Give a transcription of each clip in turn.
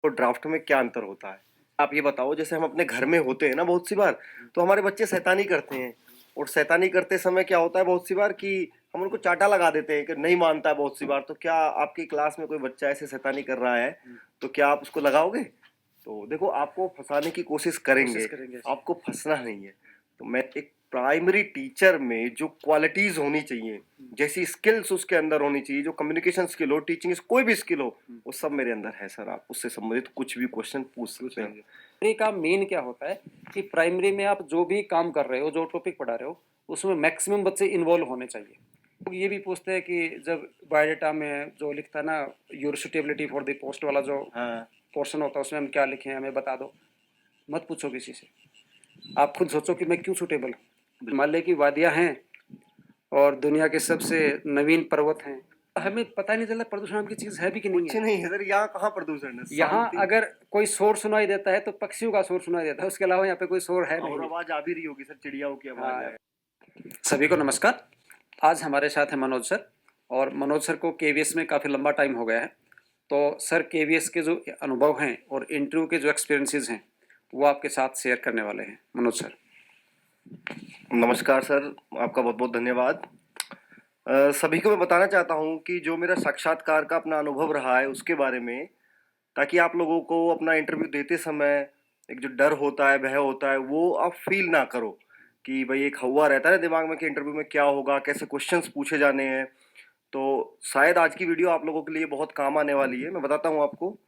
और ड्राफ्ट में क्या अंतर होता है? आप ये बताओ, जैसे हम अपने घर में होते हैं ना बहुत सी बार, तो हमारे बच्चे शैतानी करते हैं, और शैतानी करते समय क्या होता है बहुत सी बार कि हम उनको चांटा लगा देते हैं कि नहीं मानता है बहुत सी बार। तो क्या आपकी क्लास में कोई बच्चा ऐसे शैतानी कर रहा है, तो क्या आप उसको लगाओगे? तो देखो, आपको फंसाने की कोशिश करेंगे, आपको फंसना नहीं है। तो मैं एक प्राइमरी टीचर में जो क्वालिटीज होनी चाहिए, जैसी स्किल्स उसके अंदर होनी चाहिए, जो कम्युनिकेशन स्किल हो, टीचिंग कोई भी स्किल हो, वो सब मेरे अंदर है सर। आप उससे संबंधित कुछ भी क्वेश्चन पूछ सकते हैं। प्राइमरी का मेन क्या होता है कि प्राइमरी में आप जो भी काम कर रहे हो, जो टॉपिक पढ़ा रहे हो, उसमें मैक्सिमम बच्चे इन्वॉल्व होने चाहिए। लोग ये भी पूछते हैं कि जब बायोडाटा में जो लिखता है ना, your suitability for the post वाला जो हाँ, पोर्शन होता है, उसमें हम क्या लिखे हैं हमें बता दो। मत पूछो किसी से, आप खुद सोचो कि मैं क्यों सुटेबल हूँ। हिमालय की वादियाँ हैं और दुनिया के सबसे नवीन पर्वत हैं, हमें पता नहीं चलता प्रदूषण नाम की चीज़ है भी कि नहीं कुछ है। नहीं है सर, यहाँ कहाँ प्रदूषण है, यहाँ शांति। अगर कोई शोर सुनाई देता है तो पक्षियों का शोर सुनाई देता है, उसके अलावा यहाँ पे कोई शोर है और नहीं। आवाज आ भी रही होगी सर, चिड़ियाओं की आवाज हाँ। है। सभी को नमस्कार। आज हमारे साथ है मनोज सर, और मनोज सर को केवीएस में काफ़ी लंबा टाइम हो गया है। तो सर केवीएस के जो अनुभव हैं और इंटरव्यू के जो एक्सपीरियंसेस हैं वो आपके साथ शेयर करने वाले हैं। मनोज सर। नमस्कार सर, आपका बहुत बहुत धन्यवाद। सभी को मैं बताना चाहता हूँ कि जो मेरा साक्षात्कार का अपना अनुभव रहा है उसके बारे में, ताकि आप लोगों को अपना इंटरव्यू देते समय एक जो डर होता है, भय होता है, वो आप फील ना करो। कि भाई एक हवा रहता है ना दिमाग में कि इंटरव्यू में क्या होगा, कैसे क्वेश्चंस पूछे जाने हैं। तो शायद आज की वीडियो आप लोगों के लिए बहुत काम आने वाली है। मैं बताता हूँ आपको,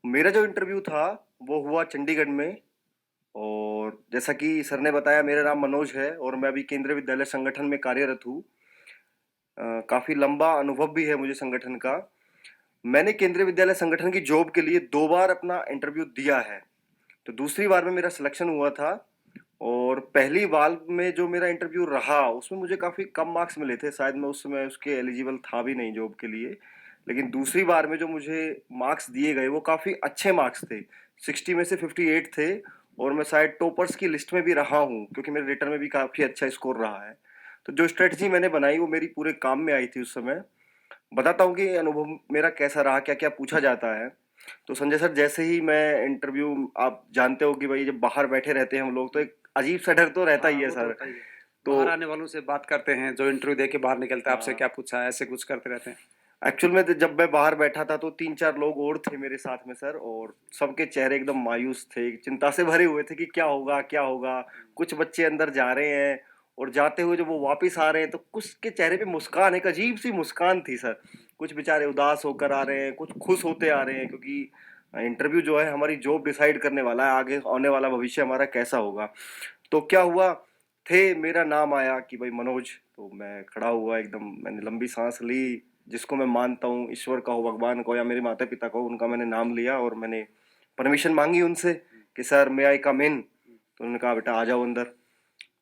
मेरा जो इंटरव्यू था वो हुआ चंडीगढ़ में। और जैसा कि सर ने बताया, मेरा नाम मनोज है और मैं अभी केंद्रीय विद्यालय संगठन में कार्यरत हूँ। काफ़ी लंबा अनुभव भी है मुझे संगठन का। मैंने केंद्रीय विद्यालय संगठन की जॉब के लिए 2 बार अपना इंटरव्यू दिया है। तो दूसरी बार में मेरा सिलेक्शन हुआ था, और पहली बार में जो मेरा इंटरव्यू रहा उसमें मुझे काफ़ी कम मार्क्स मिले थे। शायद मैं उस समय उसके एलिजिबल था भी नहीं जॉब के लिए। लेकिन दूसरी बार में जो मुझे मार्क्स दिए गए वो काफ़ी अच्छे मार्क्स थे, 60 में से 58 थे। और मैं शायद टॉपर्स की लिस्ट में भी रहा हूँ, क्योंकि मेरे रिटर्न में भी काफ़ी अच्छा स्कोर रहा है। तो जो स्ट्रेटजी मैंने बनाई वो मेरी पूरे काम में आई थी उस समय। बताता हूँ कि अनुभव मेरा कैसा रहा, क्या-क्या पूछा जाता है। तो संजय सर, जैसे ही मैं इंटरव्यू, आप जानते हो कि भाई जब बाहर बैठे रहते हैं हम लोग तो एक अजीब सा डर तो रहता हाँ, ही है वो तो सर। होता ही है। तो बाहर आने वालों से बात करते हैं, जो इंटरव्यू दे के बाहर निकलते हैं, आपसे हाँ, क्या पूछा है, ऐसे कुछ करते रहते हैं। एक्चुअल में तो जब मैं बाहर बैठा था तो 3-4 लोग और थे मेरे साथ में सर, और सबके चेहरे एकदम मायूस थे, चिंता से भरे हुए थे कि क्या होगा, क्या होगा। कुछ बच्चे अंदर जा रहे हैं, और जाते हुए जब वो वापस आ रहे हैं तो कुछ के चेहरे पे मुस्कान, एक अजीब सी मुस्कान थी सर। कुछ बेचारे उदास होकर आ रहे हैं, कुछ खुश होते आ रहे हैं, क्योंकि इंटरव्यू जो है हमारी जॉब डिसाइड करने वाला है, आगे आने वाला भविष्य हमारा कैसा होगा। तो क्या हुआ, मेरा नाम आया कि भाई मनोज। तो मैं खड़ा हुआ एकदम, मैंने लंबी सांस ली। जिसको मैं मानता हूँ, ईश्वर का हो, भगवान को, या मेरे माता पिता को, उनका मैंने नाम लिया और मैंने परमिशन मांगी उनसे कि सर मे आई कम इन। तो उन्होंने कहा बेटा आ जाओ अंदर।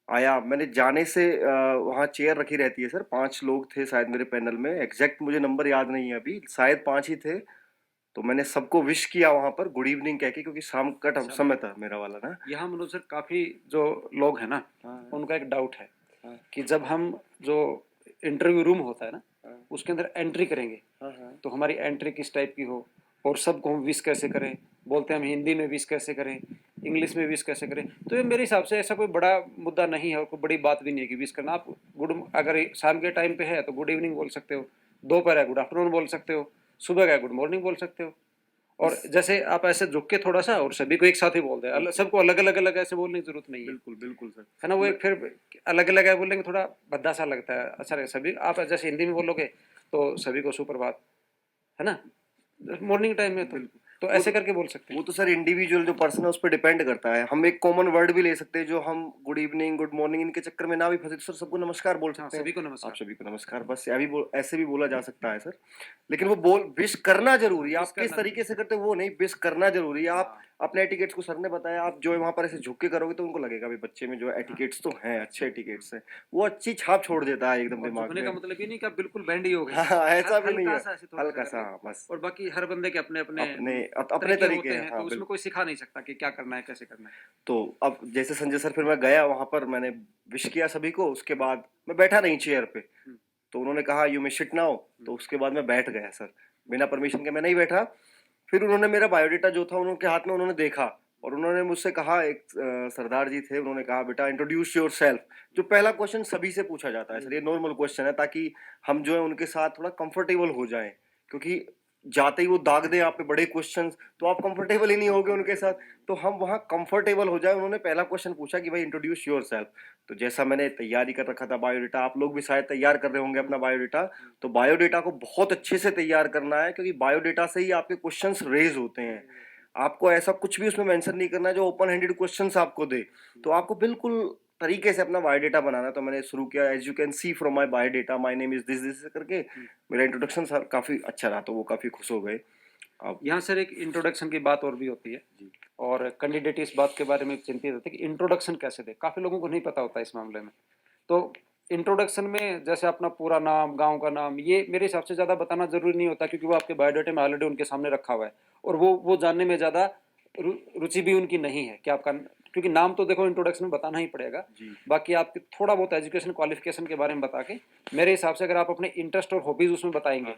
आया, मैंने जाने से वहाँ चेयर रखी रहती है सर, 5 लोग थे शायद मेरे पैनल में, एग्जैक्ट मुझे नंबर याद नहीं है अभी, शायद 5 ही थे। तो मैंने सबको विश किया वहां पर गुड इवनिंग कह के, क्योंकि शाम का समय था मेरा वाला ना। यहाँ मनोज सर काफ़ी जो लोग हैं ना, हाँ, उनका एक डाउट है हाँ, कि जब हम जो इंटरव्यू रूम होता है ना, हाँ, उसके अंदर एंट्री करेंगे, हाँ, हाँ। तो हमारी एंट्री किस टाइप की हो, और सबको हम विश कैसे करें। बोलते हैं हम हिंदी में विश कैसे करें, इंग्लिश में विश कैसे करें। तो ये मेरे हिसाब से ऐसा कोई बड़ा मुद्दा नहीं है और कोई बड़ी बात भी नहीं है कि विश करना। आप गुड, अगर शाम के टाइम पे है तो गुड इवनिंग बोल सकते हो, दोपहर है गुड आफ्टरनून बोल सकते हो, सुबह का गुड मॉर्निंग बोल सकते हो। और जैसे आप ऐसे झुक के थोड़ा सा और सभी को एक साथ ही बोल दें, सबको अलग अलग अलग ऐसे बोलने की जरूरत नहीं है। बिल्कुल बिल्कुल सर। है ना, वो एक फिर अलग अलग है बोलेंगे थोड़ा भद्दा सा लगता है। अच्छा लगे सभी, आप जैसे हिंदी में बोलोगे तो सभी को सुप्रभात, है ना, मॉर्निंग टाइम में तो वो ऐसे करके बोल सकते वो हैं। तो सर इंडिविजुअल जो पर्सन है उस पर डिपेंड करता है। हम एक कॉमन वर्ड भी ले सकते हैं, जो हम गुड इवनिंग, गुड मॉर्निंग इनके चक्कर में ना भी फंसे, तो सर सबको नमस्कार बोल हाँ, सकते हैं। सभी को आप नमस्कार। सभी को नमस्कार, बस ऐसे भी बोला जा सकता है सर। लेकिन वो बोल विश करना जरूरी है। विश आप किस करना तरीके से करते हो वो नहीं, विश करना जरूरी है। आप हाँ, अपने एटिकेट्स को, सर ने बताया, आप जो है वहां पर ऐसे झुक के करोगे तो उनको लगेगा भी बच्चे में जो हाँ। एटिकेट्स तो हैं, अच्छे एटिकेट्स हैं। वो अच्छी छाप छोड़ देता है एकदम और दिमाग झुकने का में। मतलब ये नहीं कि आप बिल्कुल बैंड ही हो गए, हाँ, ऐसा भी नहीं हल्का है। सा ऐसे थोड़ा सा हल्का सा, करके। हाँ, बस और बाकी हर बंदे के अपने अपने अपने तरीके तरीके होते हैं, हैं, तो हाँ उसमें बिल्कुल। कोई सिखा नहीं सकता कि क्या करना है, कैसे करना है। तो अब जैसे संजय सर, फिर मैं गया वहां पर, मैंने विश किया सभी को। उसके बाद मैं बैठा नहीं चेयर पे, हम्म, तो उन्होंने कहा यू मे सिट नाउ। तो उसके बाद मैं बैठ गया सर, बिना परमिशन के मैं नहीं बैठा। फिर उन्होंने मेरा बायोडाटा जो था उनके हाथ में उन्होंने देखा और उन्होंने मुझसे कहा, एक सरदार जी थे, उन्होंने कहा बेटा इंट्रोड्यूस योर सेल्फ। जो पहला क्वेश्चन सभी से पूछा जाता है सर, ये नॉर्मल क्वेश्चन है ताकि हम जो है उनके साथ थोड़ा कंफर्टेबल हो जाएं, क्योंकि जाते ही वो दाग दें आप पे बड़े क्वेश्चंस तो आप कंफर्टेबल ही नहीं होगे उनके साथ, तो हम वहाँ कंफर्टेबल हो जाए। उन्होंने पहला क्वेश्चन पूछा कि भाई इंट्रोड्यूस योर सेल्फ। तो जैसा मैंने तैयारी कर रखा था बायोडेटा, आप लोग भी शायद तैयार कर रहे होंगे अपना बायोडेटा, तो बायोडेटा को बहुत अच्छे से तैयार करना है, क्योंकि बायोडेटा से ही आपके क्वेश्चंस रेज होते हैं। आपको ऐसा कुछ भी उसमें मेंशन नहीं करना है जो ओपन हैंडेड क्वेश्चंस आपको दे, तो आपको बिल्कुल तरीके से अपना बायोडेटा बनाना है। तो मैंने शुरू किया, as you can see from my biodata my name is this this करके मेरा इंट्रोडक्शन सर काफी अच्छा रहा, तो वो काफी खुश हो गए। अब यहाँ सर एक इंट्रोडक्शन की बात और भी होती है, और कैंडिडेट इस बात के बारे में चिंतित होते हैं कि इंट्रोडक्शन कैसे दे, काफ़ी लोगों को नहीं पता होता इस मामले में। तो इंट्रोडक्शन में जैसे अपना पूरा नाम, गांव का नाम, ये मेरे हिसाब से ज़्यादा बताना जरूरी नहीं होता, क्योंकि वो आपके बायोडाटा में ऑलरेडी उनके सामने रखा हुआ है, और वो जानने में ज़्यादा रुचि भी उनकी नहीं है कि आपका, क्योंकि नाम तो देखो इंट्रोडक्शन में बताना ही पड़ेगा। बाकी आपके थोड़ा बहुत एजुकेशन क्वालिफिकेशन के बारे में बता के, मेरे हिसाब से अगर आप अपने इंटरेस्ट और हॉबीज़ उसमें बताएंगे,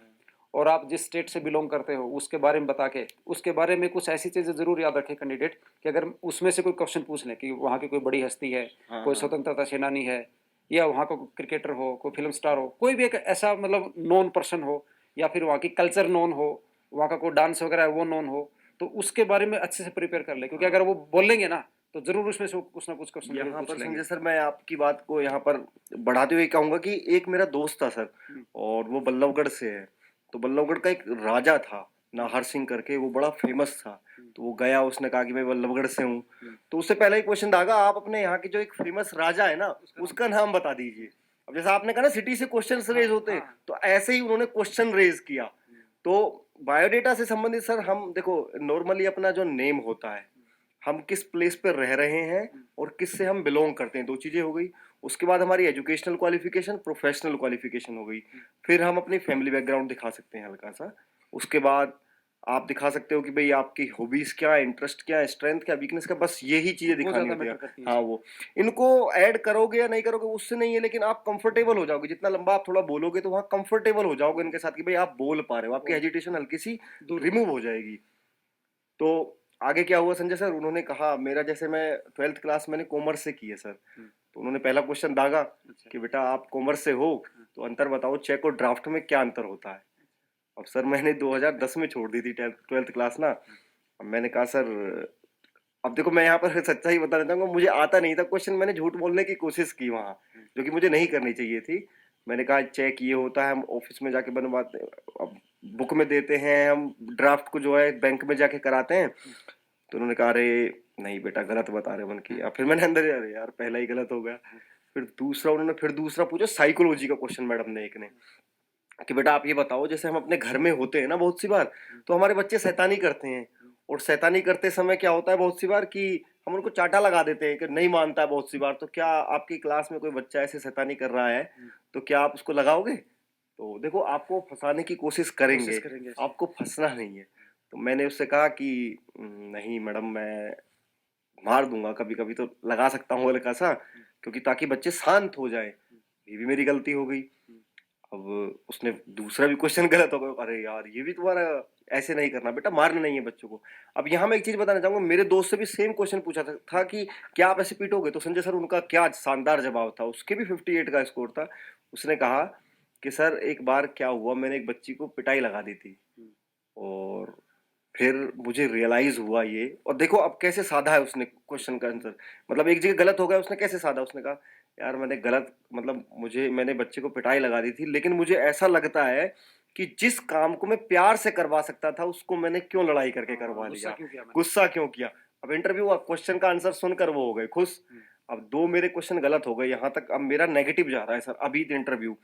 और आप जिस स्टेट से बिलोंग करते हो उसके बारे में बता के, उसके बारे में कुछ ऐसी चीज़ें जरूर याद रखें कैंडिडेट कि अगर उसमें से कोई क्वेश्चन पूछ लें कि वहाँ की कोई बड़ी हस्ती है, कोई स्वतंत्रता सेनानी है, या वहाँ का क्रिकेटर हो, कोई फिल्म स्टार हो, कोई भी एक ऐसा मतलब नॉन पर्सन हो, या फिर वहाँ की कल्चर नॉन हो, वहाँ का कोई डांस वगैरह है वो नॉन हो, तो उसके बारे में अच्छे से प्रिपेयर कर ले, क्योंकि अगर वो बोलेंगे ना तो जरूर उसमें से कुछ ना कुछ क्वेश्चन यहाँ पूछ पर लेंगे। संजय सर, मैं आपकी बात को यहाँ पर बढ़ाते हुए कहूंगा कि एक मेरा दोस्त था सर, और वो बल्लभगढ़ से है। तो बल्लभगढ़ का एक राजा था नाहर सिंह करके, वो बड़ा फेमस था। तो वो गया, उसने कहा कि मैं बल्लभगढ़ से हूँ। तो उससे पहले ही क्वेश्चन दागा, आप अपने यहाँ की जो एक फेमस राजा है ना उसका नाम बता दीजिए। अब जैसा आपने कहा ना सिटी से क्वेश्चन रेज होते हैं, तो ऐसे ही उन्होंने क्वेश्चन रेज किया। तो बायोडेटा से संबंधित सर, हम देखो नॉर्मली अपना जो नेम होता है, हम किस प्लेस पे रह रहे हैं और किस से हम बिलोंग करते हैं, दो चीजें हो गई। उसके बाद हमारी एजुकेशनल क्वालिफिकेशन, प्रोफेशनल क्वालिफिकेशन हो गई। फिर हम अपनी फैमिली बैकग्राउंड दिखा सकते हैं हल्का सा। उसके बाद आप दिखा सकते हो कि भाई आपकी हॉबीज क्या है, इंटरेस्ट क्या है, स्ट्रेंथ क्या, वीकनेस क्या, बस यही चीजें दिखानी ज्यादा होती है। मैटर करती है। हाँ, वो इनको ऐड करोगे या नहीं करोगे उससे नहीं है, लेकिन आप कंफर्टेबल हो जाओगे। जितना लंबा आप थोड़ा बोलोगे तो वहाँ कंफर्टेबल हो जाओगे इनके साथ कि भाई आप बोल पा रहे हो, आपकी हेजिटेशन हल्की सी रिमूव हो जाएगी। तो आगे क्या हुआ संजय सर, उन्होंने कहा मेरा, जैसे मैं 12th क्लास मैंने कॉमर्स से की है सर, तो उन्होंने पहला क्वेश्चन दागा कि बेटा आप कॉमर्स से हो तो अंतर बताओ चेक और ड्राफ्ट में क्या अंतर होता है। अब सर मैंने 2010 में छोड़ दी थी 12th क्लास ना। अब मैंने कहा सर, अब देखो मैं यहाँ पर सच्चाई बताना चाहूंगा, मुझे आता नहीं था क्वेश्चन, मैंने झूठ बोलने की कोशिश की वहाँ, जो कि मुझे नहीं करनी चाहिए थी। मैंने कहा चेक ये होता है, हम ऑफिस में जाके बनवाते हैं, अब बुक में देते हैं, हम ड्राफ्ट को जो है बैंक में जाके कराते हैं। तो उन्होंने कहा अरे नहीं बेटा गलत बता रहे मन की। फिर मैंने अंदर, अरे यार पहला ही गलत हो गया। फिर दूसरा, उन्होंने फिर दूसरा पूछा साइकोलॉजी का क्वेश्चन मैडम ने एक ने, कि बेटा आप ये बताओ जैसे हम अपने घर में होते हैं ना बहुत सी बार, तो हमारे बच्चे शैतानी करते हैं, और शैतानी करते समय क्या होता है बहुत सी बार कि हम उनको चाटा लगा देते हैं कि नहीं मानता है बहुत सी बार। तो क्या आपकी क्लास में कोई बच्चा ऐसे शैतानी कर रहा है तो क्या आप उसको लगाओगे? तो देखो आपको फंसाने की कोशिश करेंगे, आपको फंसना नहीं है। तो मैंने उससे कहा कि नहीं मैडम मैं मार दूंगा, कभी कभी तो लगा सकता हूँ हल्का सा, क्योंकि ताकि बच्चे शांत हो जाए। ये भी मेरी गलती हो गई। अब उसने दूसरा भी क्वेश्चन गलत हो गया, अरे यार ये भी तुम्हारा, ऐसे नहीं करना बेटा, मारना नहीं है बच्चों को। अब यहाँ मैं एक चीज बताना चाहूंगा, मेरे दोस्त से भी सेम क्वेश्चन पूछा था कि क्या आप ऐसे पीटोगे? तो संजय सर उनका क्या शानदार जवाब था, उसके भी 58 का स्कोर था। उसने कहा कि सर एक बार क्या हुआ, मैंने एक बच्ची को पिटाई लगा दी थी, और फिर मुझे रियलाइज हुआ ये, और देखो अब कैसे साधा है उसने क्वेश्चन का आंसर, मतलब एक जगह गलत हो गया उसने कैसे साधा, उसने कहा यार मैंने गलत, मतलब मैंने बच्चे को पिटाई लगा दी थी, लेकिन मुझे ऐसा लगता है कि जिस काम को मैं प्यार से करवा सकता था उसको मैंने क्यों लड़ाई करके करवा लिया, गुस्सा क्यों किया। अब इंटरव्यू क्वेश्चन का आंसर सुनकर वो हो गए खुश। अब दो मेरे क्वेश्चन गलत हो गए, यहाँ तक अब मेरा नेगेटिव जा रहा है सर अभी इंटरव्यू।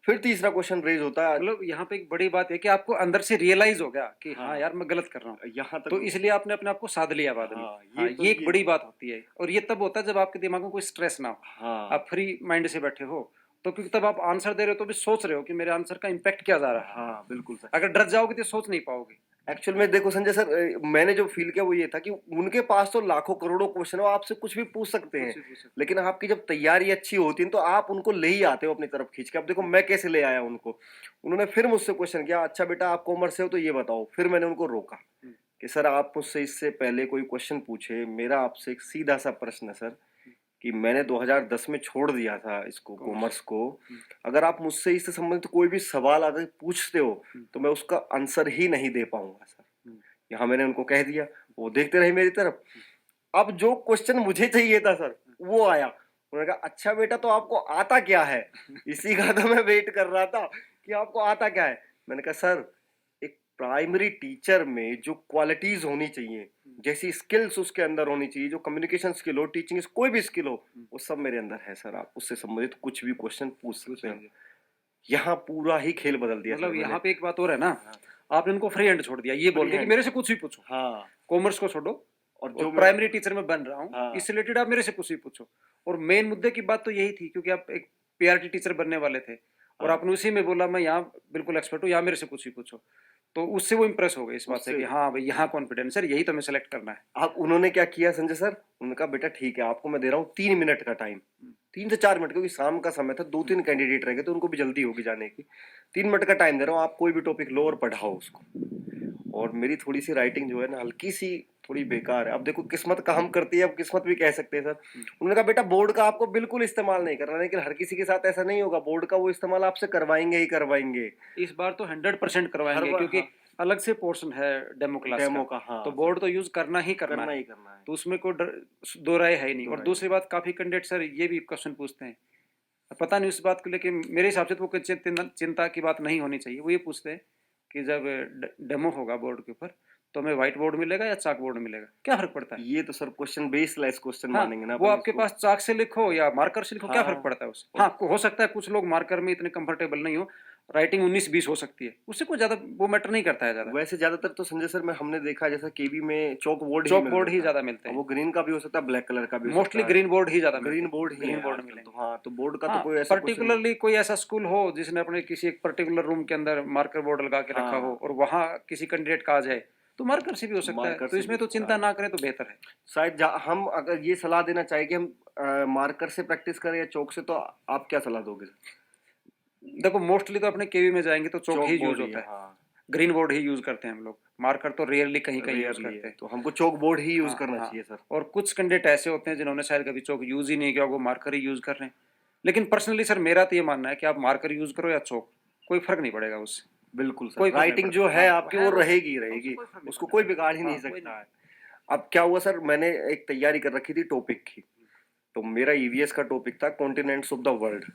फिर तीसरा क्वेश्चन रेज होता है, मतलब यहाँ पे एक बड़ी बात है कि आपको अंदर से रियलाइज हो गया कि हाँ यार मैं गलत कर रहा हूँ, यहाँ तक तो इसलिए आपने अपने आप को साध लिया बाद में। हाँ, तो ये एक बड़ी बात होती है, और ये तब होता है जब आपके दिमाग में कोई स्ट्रेस ना हो, आप फ्री माइंड से बैठे हो, तो क्योंकि तब आप आंसर दे रहे हो तो भी सोच रहे हो कि मेरे आंसर का इम्पैक्ट क्या जा रहा है। हाँ बिल्कुल सर। अगर डर जाओगे तो सोच नहीं पाओगे। एक्चुअल में देखो संजय सर, मैंने जो फील किया वो ये था कि उनके पास तो लाखों करोड़ों क्वेश्चन है, वो आपसे कुछ भी पूछ सकते हैं। कुछ भी पूछ सकते लेकिन आपकी जब तैयारी अच्छी होती है तो आप उनको ले ही आते हो अपनी तरफ खींच के। अब देखो मैं कैसे ले आया उनको। उन्होंने फिर मुझसे क्वेश्चन किया, अच्छा बेटा आप कॉमर्स से हो तो ये बताओ। फिर मैंने उनको रोका हम्म, कि सर आप मुझसे इससे पहले कोई क्वेश्चन पूछे। मेरा आपसे एक सीधा सा प्रश्न है सर कि मैंने 2010 में छोड़ दिया था इसको, कॉमर्स। कॉमर्स को। हम्म, अगर आप मुझसे इससे संबंधित कोई भी सवाल अगर पूछते हो हम्म, तो मैं उसका आंसर ही नहीं दे पाऊंगा सर। हम्म, यहाँ मैंने उनको कह दिया, वो देखते रहे मेरी तरफ। अब जो क्वेश्चन मुझे चाहिए था सर वो आया। उन्होंने कहा अच्छा बेटा तो आपको आता क्या है, इसी का तो मैं वेट कर रहा था कि आपको आता क्या है। मैंने कहा सर एक प्राइमरी टीचर में जो क्वालिटीज होनी चाहिए, जैसी स्किल्स उसके अंदर होनी चाहिए, जो कम्युनिकेशन स्किल हो, टीचिंग कोई भी स्किल हो, वो सब मेरे अंदर है सर। आप उससे संबंधित कुछ भी क्वेश्चन पूछ सकते हैं। यहाँ पूरा ही खेल बदल दिया सर मतलब मैंने। यहाँ पे एक बात और है ना, आपने उनको फ्री हैंड छोड़ दिया ये बोल फ्री के कि हैंड। मेरे से कुछ भी पूछो, हाँ। कॉमर्स को छोड़ो और और जो मैं प्राइमरी टीचर में बन रहा हूँ हाँ इससे रिलेटेड आप मेरे से कुछ भी पूछो। और मेन मुद्दे की बात तो यही थी क्योंकि आप एक पीआरटी टीचर बनने वाले थे और हाँ आपने उसी में बोला मैं यहाँ बिल्कुल एक्सपर्ट हूँ, यहाँ मेरे से कुछ भी पूछो। तो उससे वो इम्प्रेस हो गए इस बात से उससे कि हाँ भाई यहाँ कॉन्फिडेंस सर यही तो हमें सेलेक्ट करना है। आप उन्होंने क्या किया संजय सर, उन्होंने कहा बेटा ठीक है आपको मैं दे रहा हूँ 3 मिनट का टाइम। 3 से 4 मिनट, क्योंकि शाम का समय था, 2-3 कैंडिडेट रह गए तो उनको भी जल्दी होगी जाने की। 3 मिनट का टाइम दे रहा हूँ, आप कोई भी टॉपिक लो और पढ़ाओ उसको। और मेरी थोड़ी सी राइटिंग जो है ना हल्की सी थोड़ी बेकार है। अब देखो किस्मत काम करती है, अब किस्मत भी कह सकते हैं सर। उन्होंने कहा बेटा बोर्ड का आपको बिल्कुल इस्तेमाल नहीं करना, लेकिन हर किसी के साथ ऐसा नहीं होगा, बोर्ड का वो इस्तेमाल आपसे करवाएंगे ही करवाएंगे। इस बार तो 100% हर करवाएंगे बार क्योंकि हाँ, अलग से पोर्शन है डेमो क्लास डेमो का, का हाँ तो सर, बोर्ड तो यूज करना ही करना करना है। ही करना है। तो उसमें कोई दो राय है ही नहीं। दो और राय दूसरी बात काफी कैंडिडेट सर ये भी क्वेश्चन पूछते हैं, पता नहीं उस बात को लेके मेरे हिसाब से तो वो कोई चिंता की बात नहीं होनी चाहिए। वो ये पूछते हैं कि जब डेमो होगा बोर्ड के ऊपर तो हमें व्हाइट बोर्ड मिलेगा या चाक बोर्ड मिलेगा, क्या फर्क पड़ता है। ये तो सर क्वेश्चन बेसलेस क्वेश्चन हाँ, मानेंगे ना वो अपन आपके इसको। पास चाक से लिखो या मार्कर से लिखो, क्या फर्क हाँ पड़ता है उससे। और हाँ, हो सकता है कुछ लोग मार्कर में इतने कंफर्टेबल नहीं हो, राइटिंग 19-20 हो सकती है, उससे कोई ज्यादा वो मैटर नहीं करता है ज्यादा। वैसे ज्यादातर तो संजय सर में हमने देखा है जैसा केबी में चौक बोर्ड ही चौक मिल बोर्ड ही जाता है। ज्यादा मिलते अब हैं, वो ग्रीन का भी हो सकता है, ब्लैक कलर का भी हो मोस्टली सकता है। ग्रीन बोर्ड ही ज्यादा मिलते ग्रीन हैं, बोर्ड ही ग्रीन है बोर्ड आजकल तो। मिलेंगे। हाँ तो बोर्ड का तो हाँ, कोई ऐसा क्वेश्चन नहीं। पर्टिकुलरली कोई ऐसा स्कूल हो जिसने अपने किसी एक पर्टिकुलर रूम के अंदर मार्कर बोर्ड लगा के रखा हो हाँ और वहां किसी कैंडिडेट का आ जाए तो मार्कर से भी हो सकता है, मार्कर तो से भी इसमें हो तो सकता चिंता है। ना करें तो बेहतर है। शायद हम अगर ये सलाह देना चाहे कि हम मार्कर से प्रैक्टिस करें या चौक से, तो आप क्या सलाह दोगे सर? देखो मोस्टली तो अपने केवी में जाएंगे तो चौक चौक ही यूज बोर्ड ही है होता है, हाँ। ग्रीन बोर्ड ही यूज करते हैं हम लोग, मार्कर तो रेयरली कहीं कहीं यूज रेयरली करते है हैं। तो हमको चौक बोर्ड ही यूज हाँ करना हाँ, चाहिए सर। और कुछ कैंडिडेट ऐसे होते हैं जिन्होंने शायद कभी चौक यूज ही नहीं किया, वो मार्कर ही यूज कर रहे हैं। लेकिन पर्सनली सर मेरा तो ये मानना है कि आप मार्कर यूज करो या चौक, कोई फर्क नहीं पड़ेगा उससे, बिल्कुल सर, कोई फर्क नहीं राइटिंग जो पड़ता। है हाँ वो आपकी है वो वो है, रहेगी ही उससे रहेगी, कोई फर्क नहीं उसको पड़ता। कोई बिगाड़ ही हाँ नहीं कोई नहीं। सकता है। अब क्या हुआ सर, मैंने एक तैयारी कर रखी थी टॉपिक की। तो मेरा ईवीएस का टॉपिक था कॉन्टिनेंट्स ऑफ द वर्ल्ड।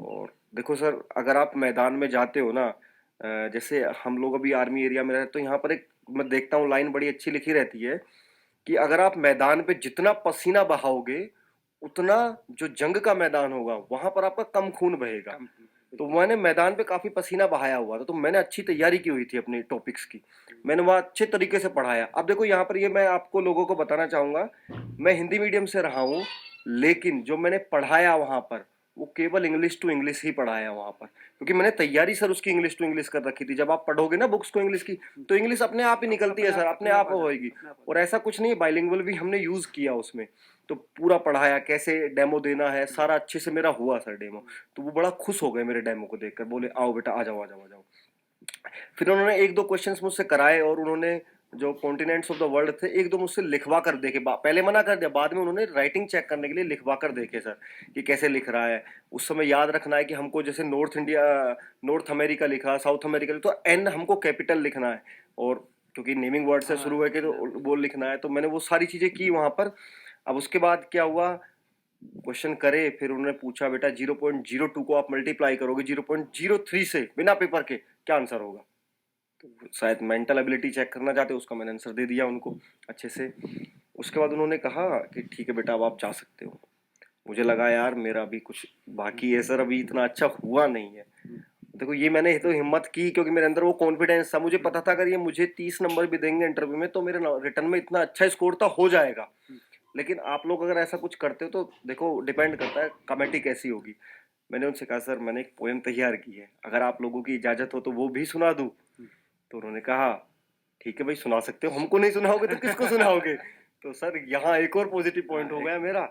और देखो सर अगर आप मैदान में जाते हो ना, जैसे हम लोग अभी आर्मी एरिया में रहते तो यहाँ पर एक मैं देखता हूँ लाइन बड़ी अच्छी लिखी रहती है कि अगर आप मैदान पे जितना पसीना बहाओगे उतना जो जंग का मैदान होगा वहां पर आपका कम खून बहेगा। कम तो मैंने मैदान पे काफी पसीना बहाया हुआ था, तो मैंने अच्छी तैयारी की हुई थी अपने टॉपिक्स की। मैंने वहाँ अच्छे तरीके से पढ़ाया। अब देखो यहाँ पर ये मैं आपको लोगों को बताना चाहूंगा, मैं हिंदी मीडियम से रहा हूँ, लेकिन जो मैंने पढ़ाया वहां पर वो केवल इंग्लिश टू इंग्लिश ही पढ़ाया वहां पर, क्योंकि मैंने तैयारी सर उसकी इंग्लिश टू इंग्लिश कर रखी थी। जब आप पढ़ोगे ना बुक्स को इंग्लिश की तो इंग्लिश अपने आप ही निकलती है सर, अपने आप होएगी। और ऐसा कुछ नहीं, बाइलिंगुअल भी हमने यूज किया उसमें। तो पूरा पढ़ाया कैसे डेमो देना है, सारा अच्छे से मेरा हुआ सर डेमो। तो वो बड़ा खुश हो गए मेरे डेमो को देखकर, बोले आओ बेटा आ जाओ आ जाओ आ जाओ। फिर उन्होंने एक दो क्वेश्चंस मुझसे कराए और उन्होंने जो कॉन्टिनेंट्स ऑफ द वर्ल्ड थे एक दो मुझसे लिखवा कर देखे। पहले मना कर दिया, बाद में उन्होंने राइटिंग चेक करने के लिए लिखवा कर देखे सर कि कैसे लिख रहा है। उस समय याद रखना है कि हमको जैसे नॉर्थ इंडिया, नॉर्थ अमेरिका लिखा, साउथ अमेरिका लिखा, तो एन हमको कैपिटल लिखना है। और क्योंकि नेमिंग वर्ड से शुरू है कि तो वो लिखना है, तो मैंने वो सारी चीजें की वहां पर। अब उसके बाद क्या हुआ, क्वेश्चन करे, फिर उन्होंने पूछा बेटा 0.02 को आप मल्टीप्लाई करोगे 0.03 से बिना पेपर के, क्या आंसर होगा। तो शायद मेंटल एबिलिटी चेक करना चाहते, उसका मैंने आंसर दे दिया उनको अच्छे से। उसके बाद उन्होंने कहा कि ठीक है बेटा अब आप जा सकते हो। मुझे लगा यार मेरा अभी कुछ बाकी है सर, अभी इतना अच्छा हुआ नहीं है। देखो ये मैंने तो हिम्मत की क्योंकि मेरे अंदर वो कॉन्फिडेंस था, मुझे पता था अगर ये मुझे 30 नंबर भी देंगे इंटरव्यू में तो मेरे रिटर्न में इतना अच्छा स्कोर तो हो जाएगा। लेकिन आप लोग अगर ऐसा कुछ करते हो तो देखो डिपेंड करता है कमेटी कैसी होगी। मैंने उनसे कहा सर मैंने एक पोएम तैयार की है, अगर आप लोगों की इजाजत हो तो वो भी सुना दूं। तो उन्होंने कहा ठीक है भाई, सुना सकते हो, हमको नहीं सुनाओगे तो किसको सुनाओगे? तो सर यहाँ एक और पॉजिटिव पॉइंट हो गया मेरा।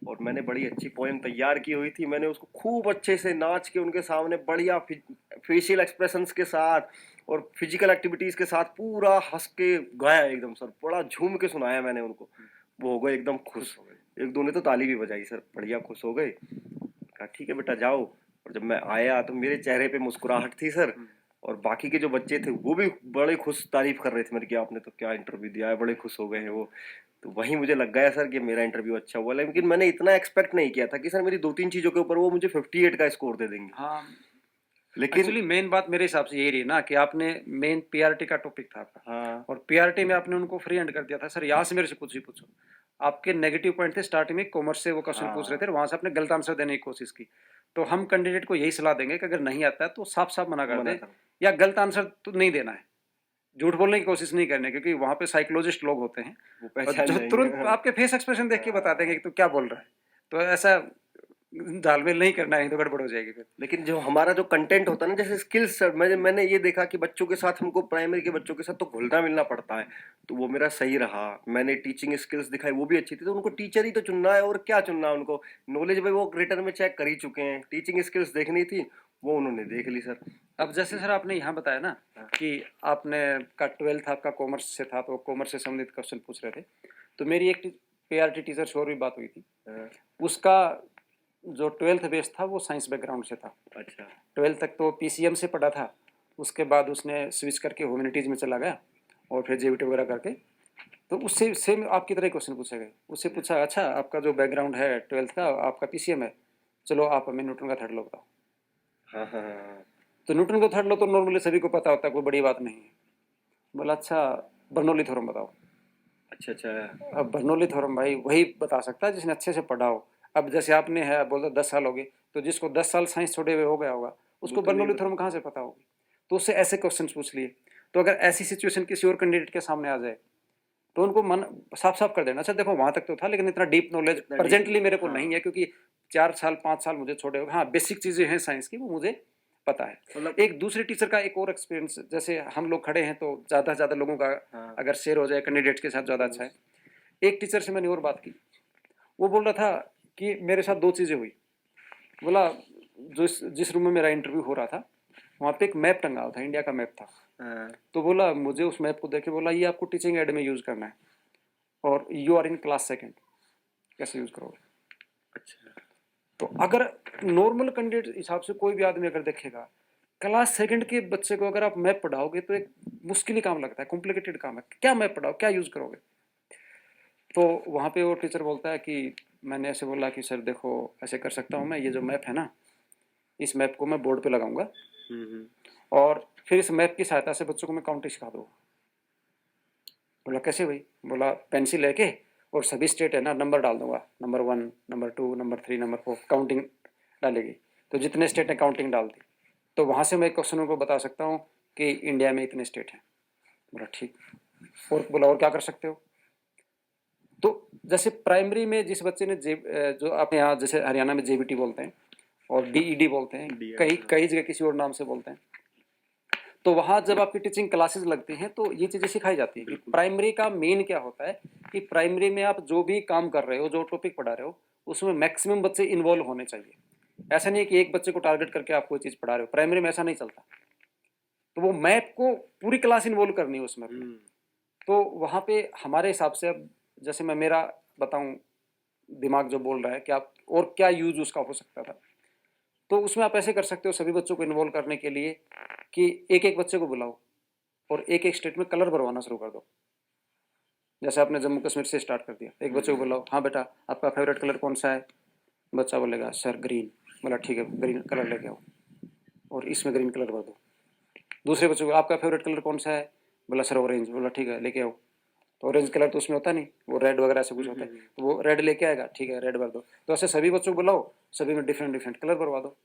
और मैंने बड़ी अच्छी पोएम तैयार की हुई थी, मैंने उसको खूब अच्छे से नाच के उनके सामने बढ़िया फेशियल एक्सप्रेशंस के साथ और फिजिकल एक्टिविटीज के साथ पूरा हंस के गाया एकदम सर, बड़ा झूम के सुनाया मैंने उनको। वो हो गए एकदम खुश। एक दो ने तो ताली भी बजाई सर, बढ़िया खुश हो गए। कहा ठीक है बेटा जाओ। और जब मैं आया तो मेरे चेहरे पे मुस्कुराहट थी सर। और बाकी के जो बच्चे थे वो भी बड़े खुश तारीफ कर रहे थे मेरे कि आपने तो क्या इंटरव्यू दिया है, बड़े खुश हो गए हैं वो। तो वहीं मुझे लग गया सर कि मेरा इंटरव्यू अच्छा हुआ, लेकिन मैंने इतना एक्सपेक्ट नहीं किया था कि सर मेरी 2-3 चीजों के ऊपर वो मुझे 58 का स्कोर दे देंगे। हाँ, लेकिन एक्चुअली मेन बात मेरे हिसाब से यही रही ना कि आपने मेन पीआरटी का टॉपिक था आपका, हाँ और पीआरटी में आपने उनको फ्री हैंड कर दिया था। सर यहाँ से मेरे से कुछ ही पूछो, आपके नेगेटिव पॉइंट थे स्टार्टिंग में, कॉमर्स से वो क्वेश्चन पूछ रहे थे, वहां से आपने गलत आंसर देने की कोशिश की। तो हम कैंडिडेट को यही सलाह देंगे कि अगर नहीं आता है तो साफ साफ मना कर दे, या गलत आंसर तो नहीं देना है, झूठ बोलने की कोशिश नहीं करनी, क्योंकि वहां पे साइकोलॉजिस्ट लोग होते हैं वो और पहचान जो जाएंगे। तुरंत आपके फेस एक्सप्रेशन देख के बता देंगे कि तू क्या बोल रहा है। तो ऐसा झालमेल नहीं करना है, तो गड़बड़ हो जाएगी फिर। लेकिन जो हमारा जो कंटेंट होता है ना, जैसे स्किल्स सर, मैंने ये देखा कि बच्चों के साथ हमको प्राइमरी के बच्चों के साथ तो घुलना मिलना पड़ता है, तो वो मेरा सही रहा। मैंने टीचिंग स्किल्स दिखाई, वो भी अच्छी थी। तो उनको टीचर ही तो चुनना है, और क्या चुनना है उनको, नॉलेज भाई वो रिटर्न में चेक कर ही चुके हैं, टीचिंग स्किल्स देखनी थी वो उन्होंने देख ली सर। अब जैसे सर आपने यहाँ बताया ना कि आपने का 12th आपका कॉमर्स से था, तो कॉमर्स से संबंधित क्वेश्चन पूछ रहे थे। तो मेरी एक पीआरटी टीचर से और भी बात हुई थी, उसका जो 12th बेस था वो साइंस बैकग्राउंड से था। अच्छा 12th तक तो पीसीएम से पढ़ा था, उसके बाद उसने स्विच करके ह्यूमैनिटीज में चला गया और फिर जेवीटी वगैरह करके। तो उससे सेम आपकी तरह क्वेश्चन पूछे गए, उससे पूछा अच्छा आपका जो बैकग्राउंड है 12th का, आपका पीसीएम है, चलो आप हमें न्यूटन का थर्ड लॉ बताओ। हाँ हाँ हाँ। तो न्यूटन का थर्ड लॉ तो नॉर्मली सभी को पता होता है, कोई बड़ी बात नहीं है। बोला अच्छा बर्नौली थ्योरम बताओ। अच्छा अच्छा। अब बर्नौली थ्योरम भाई वही बता सकता है जिसने अच्छे से पढ़ा हो। अब जैसे आपने है बोलते 10 साल हो गए, तो जिसको 10 साल साइंस छोड़े हुए हो गया होगा उसको तो नहीं बर्नौली बता- थ्योरम कहाँ से पता होगी। तो उससे ऐसे क्वेश्चन पूछ लिए। तो अगर ऐसी सिचुएशन किसी और कैंडिडेट के सामने आ जाए तो उनको मन साफ साफ कर देना, अच्छा देखो वहां तक तो था लेकिन इतना डीप नॉलेज इतना प्रेजेंटली deep- मेरे को हाँ। नहीं है, क्योंकि 4 साल 5 साल मुझे छोड़े हो। हाँ बेसिक चीजें हैं साइंस की वो मुझे पता है। मतलब एक दूसरे टीचर का एक और एक्सपीरियंस, जैसे हम लोग खड़े हैं तो ज्यादा से ज्यादा लोगों का हाँ। अगर शेयर हो जाए कैंडिडेट के साथ ज्यादा अच्छा है। एक टीचर से मैंने और बात की, वो बोल रहा था कि मेरे साथ दो चीजें हुई। बोला जिस रूम में मेरा इंटरव्यू हो रहा था वहाँ पे एक मैप टंगा हुआ था, इंडिया का मैप था। हाँ। तो बोला मुझे उस मैप को देख के बोला ये आपको टीचिंग एड में यूज करना है और you are in class second, कैसे यूज करोगे। अच्छा तो अगर नॉर्मल कैंडिडेट हिसाब से कोई भी आदमी अगर देखेगा, क्लास सेकंड के बच्चे को अगर आप मैप पढ़ाओगे तो एक मुश्किल ही काम लगता है, कॉम्प्लिकेटेड काम है, क्या मैप पढ़ाओ क्या यूज करोगे। तो वहाँ पे वो टीचर बोलता है कि मैंने ऐसे बोला कि सर देखो ऐसे कर सकता हूँ मैं, ये जो मैप है ना इस मैप को मैं बोर्ड पे लगाऊंगा और फिर इस मैप की सहायता से बच्चों को मैं काउंटिंग सिखा दूंगा। बोला कैसे भाई। बोला पेंसिल लेके और सभी स्टेट है ना नंबर डाल दूंगा, number 1 number 2 number 3 number 4 counting डालेगी, तो जितने स्टेट है काउंटिंग डाल दी, तो वहाँ से मैं क्वेश्चनों को बता सकता हूँ कि इंडिया में इतने स्टेट हैं। बोला ठीक। और बोला और क्या कर सकते हो। तो जैसे प्राइमरी में जिस बच्चे ने जो अपने यहाँ जैसे हरियाणा में जेबीटी बोलते हैं और डीईडी बोलते हैं, कई कई जगह किसी और नाम से बोलते हैं, तो वहाँ जब आपकी टीचिंग क्लासेस लगती हैं तो ये चीज़ें सिखाई जाती है कि प्राइमरी का मेन क्या होता है, कि प्राइमरी में आप जो भी काम कर रहे हो जो टॉपिक पढ़ा रहे हो उसमें मैक्सिमम बच्चे इन्वॉल्व होने चाहिए। ऐसा नहीं है कि एक बच्चे को टारगेट करके आप कोई चीज़ पढ़ा रहे हो, प्राइमरी में ऐसा नहीं चलता। तो वो मैप को पूरी क्लास इन्वॉल्व करनी है उसमें। तो वहाँ पे हमारे हिसाब से अब जैसे मैं मेरा बताऊँ, दिमाग जो बोल रहा है कि आप और क्या यूज उसका हो सकता था, तो उसमें आप ऐसे कर सकते हो सभी बच्चों को इन्वॉल्व करने के लिए कि एक एक बच्चे को बुलाओ और एक एक स्टेट में कलर भरवाना शुरू कर दो। जैसे आपने जम्मू कश्मीर से स्टार्ट कर दिया, एक बच्चे को बुलाओ, हाँ बेटा आपका फेवरेट कलर कौन सा है। बच्चा बोलेगा सर ग्रीन। बोला ठीक है ग्रीन कलर लेके आओ और इसमें ग्रीन कलर भर दो। दूसरे बच्चे को आपका फेवरेट कलर कौन सा है। बोला सर ऑरेंज। बोला ठीक है लेके आओ। तो ऑरेंज कलर तो उसमें होता नहीं, वो रेड वगैरह से कुछ होता है, तो वो रेड लेके आएगा, ठीक है रेड भर दो। तो ऐसे सभी बच्चों को बुलाओ, सभी में डिफरेंट डिफरेंट कलर भरवा दो,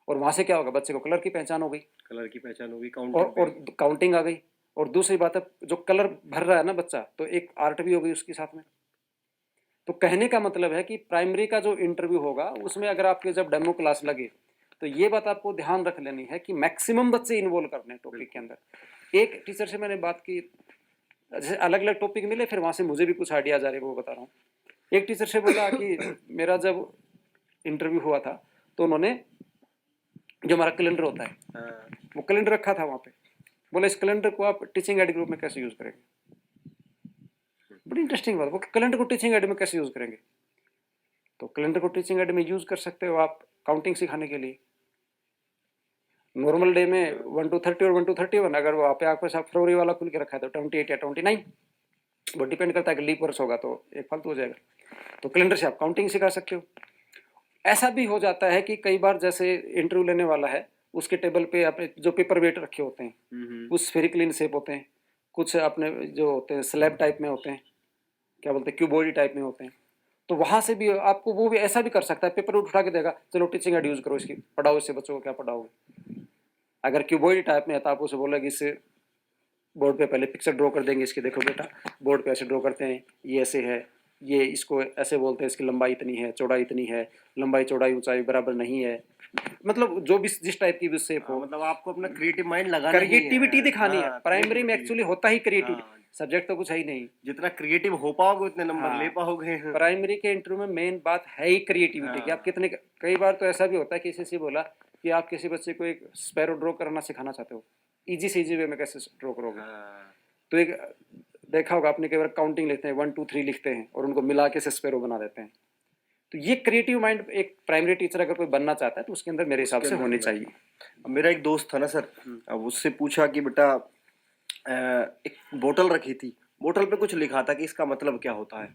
और वहां से क्या होगा बच्चे को कलर की पहचान हो गई, कलर की पहचान होगी, और काउंटिंग आ गई। और दूसरी बात है जो कलर भर रहा है ना बच्चा, तो एक आर्ट भी हो गई उसके साथ में। तो कहने का मतलब है कि प्राइमरी का जो इंटरव्यू होगा उसमें अगर आपके जब डेमो क्लास लगे तो ये बात आपको ध्यान रख लेनी है कि मैक्सिमम बच्चे इन्वॉल्व करने हैं टॉपिक के अंदर। एक टीचर से मैंने बात की, जैसे अलग अलग टॉपिक मिले, फिर वहाँ से मुझे भी कुछ आइडियाज आ रहे हैं, वो बता रहा हूँ। एक टीचर से बोला कि मेरा जब इंटरव्यू हुआ था तो उन्होंने जो हमारा कैलेंडर होता है हाँ, वो कैलेंडर रखा था वहाँ पे, बोले इस कैलेंडर को आप टीचिंग एड ग्रुप में कैसे यूज़ करेंगे। बड़ी इंटरेस्टिंग बात, वो कैलेंडर को टीचिंग एड में कैसे यूज़ करेंगे। तो कैलेंडर को टीचिंग एड में यूज़ कर सकते हो आप काउंटिंग सिखाने के लिए। नॉर्मल डे में 1 to 30 और 1 to 31, अगर वहाँ पे आपके साथ फरवरी वाला खुल के रखा है तो 28 या 29, वो डिपेंड करता है कि लीप वर्ष होगा तो एक फालतू हो जाएगा। तो कैलेंडर से आप काउंटिंग सिखा सकते हो। ऐसा भी हो जाता है कि कई बार जैसे इंटरव्यू लेने वाला है, उसके टेबल पे अपने जो पेपर वेट रखे होते हैं, कुछ स्फेरिकल इन शेप होते हैं, कुछ अपने जो होते हैं स्लैब टाइप में होते हैं, क्या बोलते हैं क्यूबॉइड टाइप में होते हैं। तो वहाँ से भी आपको वो भी ऐसा भी कर सकता है, पेपर उठा के देगा, चलो टीचिंग एड यूज़ करो इसकी, पढ़ाओ इससे बच्चों को क्या पढ़ाओगे। अगर क्यूबॉइड टाइप में है तो आप उसे बोला कि इससे बोर्ड पे पहले पिक्चर ड्रॉ कर देंगे इसकी, देखो बेटा बोर्ड पे ऐसे ड्रॉ करते हैं, ये ऐसे है, ये इसको ऐसे बोलते हैं, इसकी लंबाई इतनी है, चौड़ाई इतनी है, लंबाई चौड़ाई ऊंचाई बराबर नहीं है। मतलब जो भी जिस टाइप की भी शेप हो, मतलब आपको अपना क्रिएटिव माइंड लगाना ही क्रिएटिविटी है। दिखानी है। हाँ, प्राइमरी में creativity। एक्चुअली होता ही क्रिएटिविटी, हाँ, सब्जेक्ट तो कुछ है ही नहीं। जितना क्रिएटिव हो पाओगे उतने नंबर ले हाँ, पाओगे। प्राइमरी के इंटरव्यू में मेन बात है ही क्रिएटिविटी की, आप हाँ, कितने। कई बार तो ऐसा भी होता है, किसी से बोला कि आप किसी बच्चे को एक स्पैरो ड्रॉ करना सिखाना चाहते हो, इजी से इजी वे में कैसे ड्रॉ करोगे। हाँ, तो एक देखा होगा आपने, कई बार काउंटिंग लिखते हैं 1 2 3 लिखते हैं और उनको मिला के स्पेरो बना देते हैं। तो ये क्रिएटिव माइंड एक प्राइमरी टीचर अगर कोई बनना चाहता है तो उसके अंदर मेरे हिसाब से होनी चाहिए। अब मेरा एक दोस्त था ना सर, अब उससे पूछा कि बेटा एक बोतल रखी थी, बोतल पे कुछ लिखा था कि इसका मतलब क्या होता है।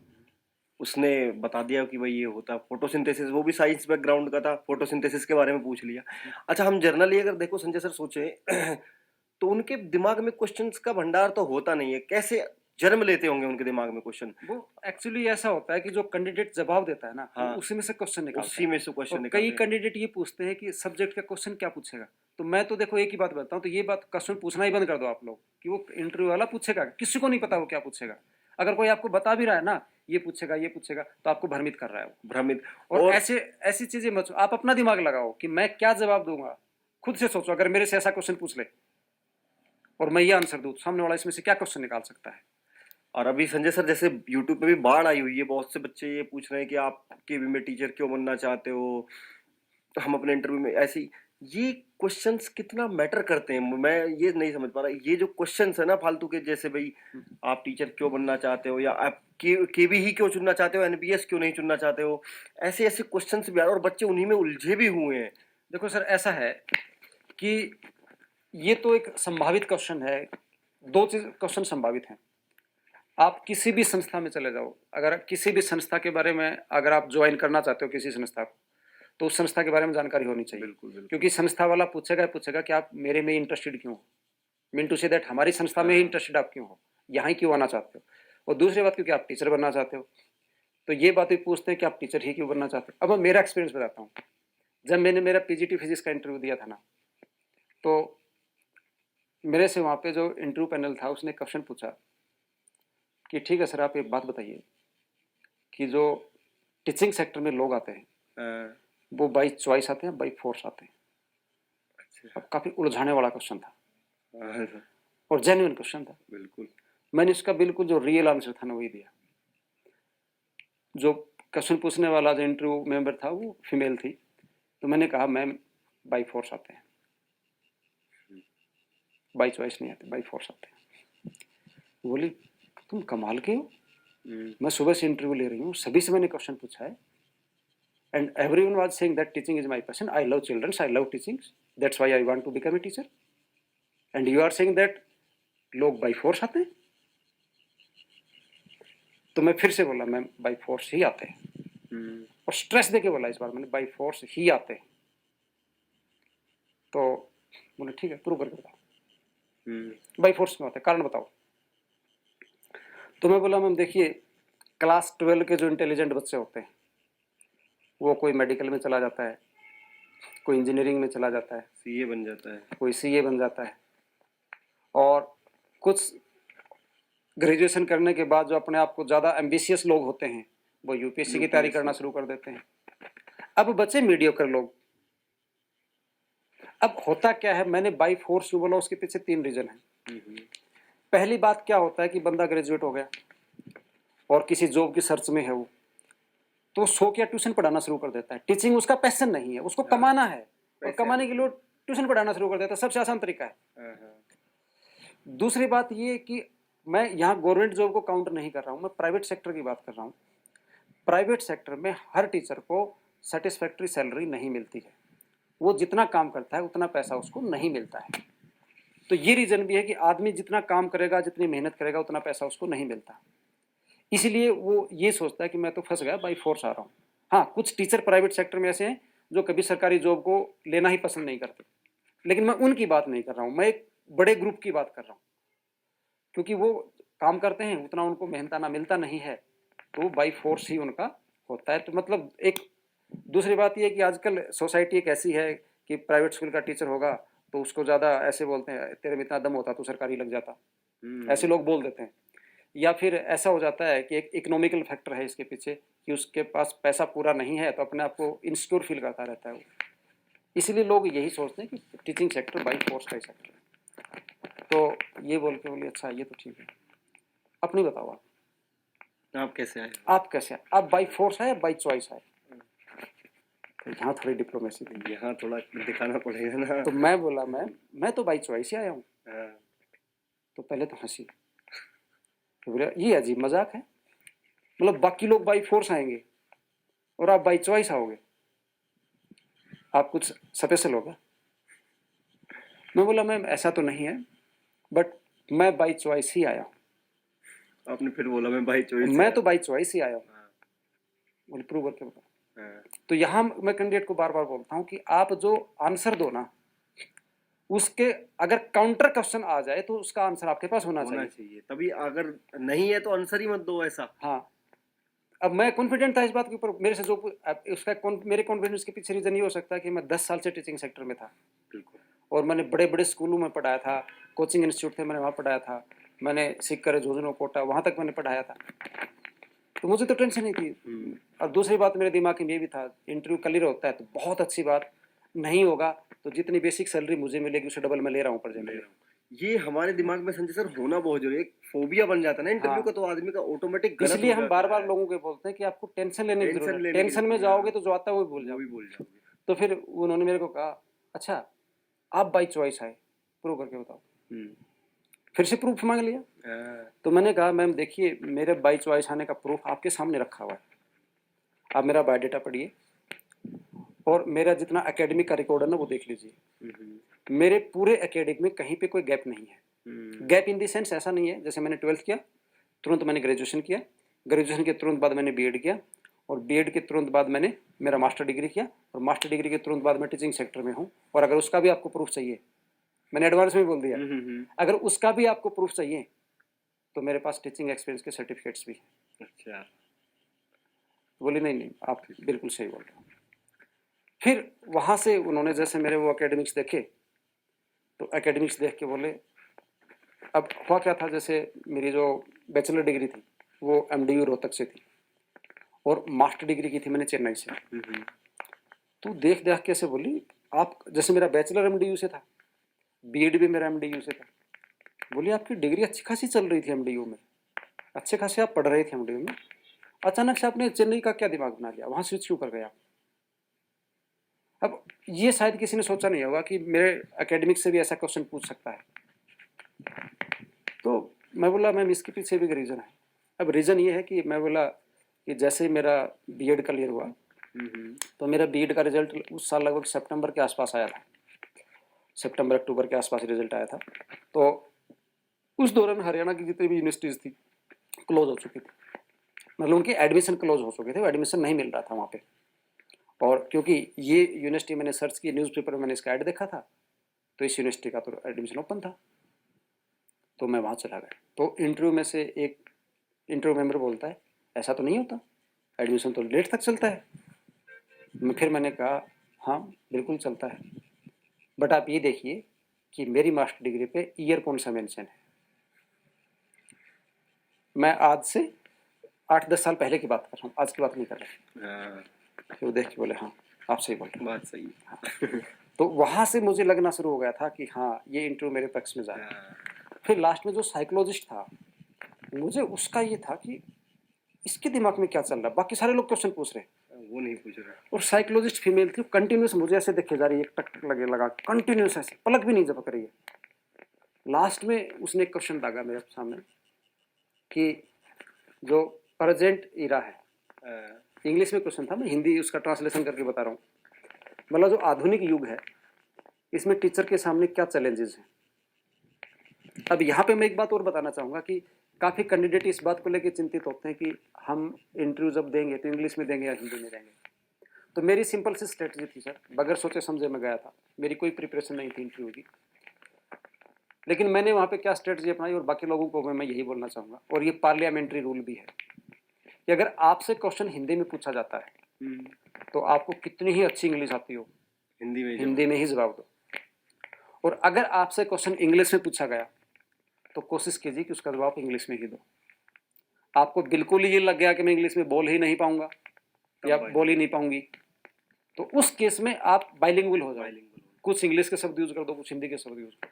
उसने बता दिया कि भाई ये होता है फोटोसिंथेसिस, वो भी साइंस बैकग्राउंड का था, फोटोसिंथेसिस के बारे में पूछ लिया। अच्छा, हम जनरली अगर देखो संजय सर सोचे तो उनके दिमाग में क्वेश्चंस का भंडार तो होता नहीं है, कैसे जन्म लेते होंगे उनके दिमाग में क्वेश्चन। वो एक्चुअली ऐसा होता है कि जो कैंडिडेट जवाब देता है ना, हाँ, वो उसी में से क्वेश्चन निकालता उसी है। में से क्वेश्चन और निकालते कई हैं। कैंडिडेट ये पूछते हैं कि सब्जेक्ट का क्वेश्चन क्या पूछेगा। तो मैं तो देखो एक ही बात बताता हूँ, तो ये बात क्वेश्चन पूछना ही बंद कर दो आप लोग, कि वो इंटरव्यू वाला पूछेगा, किसी को नहीं पता वो क्या पूछेगा। अगर कोई आपको बता भी रहा है ना ये पूछेगा, तो आपको भ्रमित कर रहा है वो। भ्रमित। और ऐसे ऐसी चीजें मत, आप अपना दिमाग लगाओ कि मैं क्या जवाब दूंगा। खुद से सोचो, अगर मेरे से ऐसा क्वेश्चन पूछ ले और मैं ये आंसर दूं, सामने वाला इसमें से क्या क्वेश्चन निकाल सकता है। और अभी संजय सर जैसे यूट्यूब पे भी बाढ़ आई हुई है, बहुत से बच्चे ये पूछ रहे हैं कि आप केवी में टीचर क्यों बनना चाहते हो। तो हम अपने इंटरव्यू में ऐसी ये क्वेश्चंस कितना मैटर करते हैं, मैं ये नहीं समझ पा रहा। ये जो क्वेश्चंस है ना फालतू के, जैसे भाई आप टीचर क्यों बनना चाहते हो, या आप केवी ही क्यों चुनना चाहते हो, एनपीएस क्यों नहीं चुनना चाहते हो, ऐसे ऐसे क्वेश्चंस भी आ रहे हैं और बच्चे उन्हीं में उलझे भी हुए हैं। देखो सर, ऐसा है कि ये तो एक संभावित क्वेश्चन है। दो चीज क्वेश्चन संभावित हैं। आप किसी भी संस्था में चले जाओ, अगर किसी भी संस्था के बारे में अगर आप ज्वाइन करना चाहते हो किसी संस्था को, तो उस संस्था के बारे में जानकारी होनी चाहिए। बिल्कुल बिल्कुल। क्योंकि संस्था वाला पूछेगा कि आप मेरे में इंटरेस्टेड क्यों हो। मीन टू से दैट हमारी संस्था में ही इंटरेस्टेड आप क्यों हो, यहाँ ही क्यों आना चाहते हो। और दूसरी बात, क्योंकि आप टीचर बनना चाहते हो, तो ये बात भी पूछते हैं कि आप टीचर ही क्यों बनना चाहते हो। अब मैं मेरा एक्सपीरियंस बताता हूँ। जब मैंने मेरा पीजीटी फिजिक्स का इंटरव्यू दिया था ना, तो मेरे से वहाँ पे जो इंटरव्यू पैनल था उसने क्वेश्चन पूछा कि ठीक है सर, आप एक बात बताइए कि जो टीचिंग सेक्टर में लोग आते हैं वो बाई चॉइस आते हैं, बाई फोर्स आते हैं। अब काफ़ी उलझाने वाला क्वेश्चन था और जेन्युइन क्वेश्चन था। बिल्कुल। मैंने इसका बिल्कुल जो रियल आंसर था ना वही दिया। जो क्वेश्चन पूछने वाला जो इंटरव्यू मेंबर था वो फीमेल थी, तो मैंने कहा मैम बाई फोर्स आते हैं, बाई चॉइस नहीं आते, बाई फोर्स आते हैं। बोली तुम कमाल के हो, मैं सुबह से इंटरव्यू ले रही हूँ, सभी से मैंने क्वेश्चन पूछा है, and everyone was saying that teaching is my passion, I love children, I love teaching, that's why I want to become a teacher, and you are saying that लोग बाई फोर्स आते हैं। तो मैं फिर से बोला मैम बाई फोर्स ही आते हैं, और स्ट्रेस देके बोला इस बार मैंने, बाई फोर्स ही आते हैं। तो बोले ठीक है, प्रूव करके बताओ बाई फोर्स में आते हैं, कारण बताओ। तो मैं बोला मैम देखिए, क्लास 12 के जो इंटेलिजेंट बच्चे होते हैं वो कोई मेडिकल में चला जाता है, कोई इंजीनियरिंग में चला जाता है, सीए बन जाता है, कोई सीए बन जाता है, और कुछ ग्रेजुएशन करने के बाद जो अपने आप को ज़्यादा एम्बिशियस लोग होते हैं वो यूपीएससी की तैयारी करना शुरू कर देते हैं। अब बचे मीडियोकर लोग। अब होता क्या है, मैंने बाई फोर्स क्यों बोला, उसके पीछे 3 रीजन है। पहली बात क्या होता है कि बंदा ग्रेजुएट हो गया और किसी जॉब की सर्च में है वो, तो शौक या ट्यूशन पढ़ाना शुरू कर देता है। टीचिंग उसका पैशन नहीं है, उसको कमाना है, और पैसे कमाने के लिए ट्यूशन पढ़ाना शुरू कर देता है। सबसे आसान तरीका है। हाँ। दूसरी बात ये कि मैं यहाँ गवर्नमेंट जॉब को काउंट नहीं कर रहा हूँ, मैं प्राइवेट सेक्टर की बात कर रहा हूँ। प्राइवेट सेक्टर में हर टीचर को सेटिस्फैक्ट्री सैलरी नहीं मिलती है। वो जितना काम करता है उतना पैसा उसको नहीं मिलता है। तो ये रीज़न भी है कि आदमी जितना काम करेगा, जितनी मेहनत करेगा, उतना पैसा उसको नहीं मिलता। इसलिए वो ये सोचता है कि मैं तो फंस गया, बाई फोर्स आ रहा हूँ। हाँ, कुछ टीचर प्राइवेट सेक्टर में ऐसे हैं जो कभी सरकारी जॉब को लेना ही पसंद नहीं करते, लेकिन मैं उनकी बात नहीं कर रहा हूँ, मैं एक बड़े ग्रुप की बात कर रहा हूँ। क्योंकि वो काम करते हैं, उतना उनको मेहनताना मिलता नहीं है, तो बाई फोर्स ही उनका होता है। तो मतलब एक दूसरी बात ये है कि आजकल सोसाइटी एक ऐसी है कि प्राइवेट स्कूल का टीचर होगा तो उसको ज़्यादा ऐसे बोलते हैं, तेरे में इतना दम होता तो सरकारी लग जाता, ऐसे लोग बोल देते हैं। या फिर ऐसा हो जाता है कि एक इकोनॉमिकल फैक्टर है इसके पीछे कि उसके पास पैसा पूरा नहीं है, तो अपने आप को इनसिक्योर फील करता रहता है वो। इसलिए लोग यही सोचते हैं कि टीचिंग सेक्टर बाई फोर्स का ही सेक्टर है। तो ये बोल के बोले अच्छा ये तो ठीक है। अपनी बताओ आप कैसे आए? आप कैसे आए? आप बाई फोर्स है या बाई चॉइस है? तो यहाँ थोड़ी डिप्लोमेसी थी। यहाँ थोड़ा दिखाना पड़ेगा ना। तो मैं बोला मैं तो बाई चॉइस ही आया हूँ। हाँ। तो पहले तो हंसी, तो बोला ये अजीब मजाक है, मतलब बाकी लोग बाई फोर्स आएंगे और आप बाई चॉइस आओगे, आप कुछ स्पेशल होगा। मैं बोला मैम ऐसा तो नहीं है, बट मैं बाई चॉइस ही आया हूँ। आपने फिर बोला मैं बाई चॉइस मैं तो बाई चॉइस ही आया हूँ। हाँ। बोले प्रूव करके बताओ। हाँ। तो यहाँ मैं कैंडिडेट को बार बार बोलता हूँ कि आप जो आंसर दो ना, उसके अगर काउंटर क्वेश्चन आ जाए तो उसका आंसर आपके पास होना चाहिए। तभी, अगर नहीं है तो आंसर ही मत दो ऐसा। हाँ, अब मैं कॉन्फिडेंट था इस बात के ऊपर, मेरे से जो मेरे कॉन्फिडेंस के पीछे रीजन ये हो सकता है कि मैं 10 साल से टीचिंग सेक्टर में था। बिल्कुल। और मैंने बड़े बड़े स्कूलों में पढ़ाया था, कोचिंग इंस्टीट्यूट थे, मैंने वहाँ पढ़ाया था, मैंने सीकर झुंझुनू कोटा वहाँ तक मैंने पढ़ाया था, तो मुझे तो टेंशन नहीं थी। और दूसरी बात मेरे दिमाग में ये भी था, इंटरव्यू क्लियर होता है तो बहुत अच्छी बात, नहीं होगा तो जितनी बेसिक सैलरी मुझे मिलेगी उससे डबल मैं ले रहा हूँ प्रेजेंट। ये हमारे दिमाग में संजय सर होना बहुत जरूरी है। एक फोबिया बन जाता है ना इंटरव्यू हाँ। का, तो आदमी का ऑटोमेटिक गलत इसलिए हो हम जाता बार बार है। लोगों को बोलते हैं कि आपको टेंशन लेने की टेंशन जरूरत है, लेने की टेंशन में जरूरत है। जाओगे तो जो आता है वो भूल वो जाओगे। भी भूल जाओगे। तो फिर उन्होंने मेरे को कहा अच्छा आप बाई चॉइस आए, प्रूव करके बताओ। फिर से प्रूफ मांग लिया। हाँ। तो मैंने कहा मैम देखिए मेरे बाई चॉइस आने का प्रूफ आपके सामने रखा हुआ है, आप मेरा बायोडाटा पढ़िए और मेरा जितना एकेडमिक का रिकॉर्ड है ना वो देख लीजिए। मेरे पूरे एकेडमिक में कहीं पे कोई गैप नहीं है। गैप इन दी सेंस ऐसा नहीं है जैसे मैंने 12th किया तुरंत मैंने ग्रेजुएशन किया, ग्रेजुएशन के तुरंत बाद मैंने बीएड किया, और बीएड के तुरंत बाद मैंने मेरा मास्टर डिग्री किया, और मास्टर डिग्री के तुरंत बाद मैं टीचिंग सेक्टर में हूँ। और अगर उसका भी आपको प्रूफ चाहिए, मैंने एडवांस में बोल दिया, अगर उसका भी आपको प्रूफ चाहिए तो मेरे पास टीचिंग एक्सपीरियंस के सर्टिफिकेट्स भी हैं। अच्छा। बोले नहीं नहीं आप बिल्कुल सही बोल रहे हो। फिर वहाँ से उन्होंने जैसे मेरे वो एकेडमिक्स देखे, तो एकेडमिक्स देख के बोले, अब हुआ क्या था, जैसे मेरी जो बैचलर डिग्री थी वो एमडीयू रोहतक से थी और मास्टर डिग्री की थी मैंने चेन्नई से। तो देख देख कैसे बोली आप, जैसे मेरा बैचलर एमडीयू से था, बीएड भी मेरा एमडीयू से था, बोली आपकी डिग्री अच्छी खासी चल रही थी एमडीयू में, अच्छे खासे आप पढ़ रहे थे एमडीयू में, अचानक से आपने चेन्नई का क्या दिमाग बना लिया, वहाँ स्विच क्यों कर गया? अब ये शायद किसी ने सोचा नहीं होगा कि मेरे एकेडमिक से भी ऐसा क्वेश्चन पूछ सकता है। तो मैं बोला मैम इसके पीछे भी रीज़न है। अब रीज़न ये है कि मैं बोला कि जैसे ही मेरा बीएड क्लियर हुआ तो मेरा बीएड का रिजल्ट उस साल लगभग सितंबर के आसपास आया था, सितंबर अक्टूबर के आसपास रिजल्ट आया था। तो उस दौरान हरियाणा की जितनी भी यूनिवर्सिटीज़ थी क्लोज हो चुकी थी, मतलब उनके एडमिशन क्लोज हो चुके थे, एडमिशन नहीं मिल रहा था वहाँ पे। और क्योंकि ये यूनिवर्सिटी मैंने सर्च की, न्यूज़पेपर में मैंने इसका ऐड देखा था, तो इस यूनिवर्सिटी का तो एडमिशन ओपन था, तो मैं वहाँ चला गया। तो इंटरव्यू में से एक इंटरव्यू मेंबर बोलता है ऐसा तो नहीं होता, एडमिशन तो लेट तक चलता है। फिर मैंने कहा हाँ बिल्कुल चलता है, बट आप ये देखिए कि मेरी मास्टर डिग्री पे ईयर कौन सा मेंशन है। मैं आज से 8-10 साल पहले की बात कर रहा हूँ, आज की बात नहीं कर रहा। फिर वो देख के बोले हाँ आप सही बोल रहे हैं, बात सही है। हाँ। तो वहाँ से मुझे लगना शुरू हो गया था कि हाँ ये इंटरव्यू मेरे पक्ष में जा रहा है। फिर लास्ट में जो साइकोलॉजिस्ट था, मुझे उसका ये था कि इसके दिमाग में क्या चल रहा है, बाकी सारे लोग क्वेश्चन पूछ रहे हैं वो नहीं पूछ रहा। और साइकोलॉजिस्ट फीमेल थी, कंटिन्यूस मुझे ऐसे देखे जा रही है, एक टक टक लगे लगा कंटिन्यूस, ऐसे पलक भी नहीं झपक रही है। लास्ट में उसने एक क्वेश्चन दागा मेरे सामने कि जो प्रेजेंट इरा है, इंग्लिश में क्वेश्चन था, मैं हिंदी उसका ट्रांसलेशन करके बता रहा हूँ। मतलब जो आधुनिक युग है, इसमें टीचर के सामने क्या चैलेंजेस हैं। अब यहाँ पे मैं एक बात और बताना चाहूँगा कि काफ़ी कैंडिडेट इस बात को लेकर चिंतित होते हैं कि हम इंटरव्यू जब देंगे तो इंग्लिश में देंगे या हिंदी में देंगे। तो मेरी सिंपल सी स्ट्रेटजी थी सर, बगैर सोचे समझे मैं गया था, मेरी कोई प्रिपरेशन नहीं थी इंटरव्यू की, लेकिन मैंने वहाँ पे क्या स्ट्रेटजी अपनाई और बाकी लोगों को मैं यही बोलना चाहूँगा, और ये पार्लियामेंट्री रूल भी है कि अगर आपसे क्वेश्चन हिंदी में पूछा जाता है तो आपको कितनी ही अच्छी इंग्लिश आती हो, हिंदी में ही जवाब दो। और अगर आपसे क्वेश्चन इंग्लिश में पूछा गया तो कोशिश कीजिए कि उसका जवाब इंग्लिश में ही दो। आपको बिल्कुल ही लग गया कि मैं इंग्लिश में बोल ही नहीं पाऊंगा या बोल ही नहीं पाऊंगी, तो उस केस में आप बाइलिंगुअल हो जाओ, कुछ इंग्लिश के शब्द यूज कर दो, कुछ हिंदी के शब्द यूज कर दो,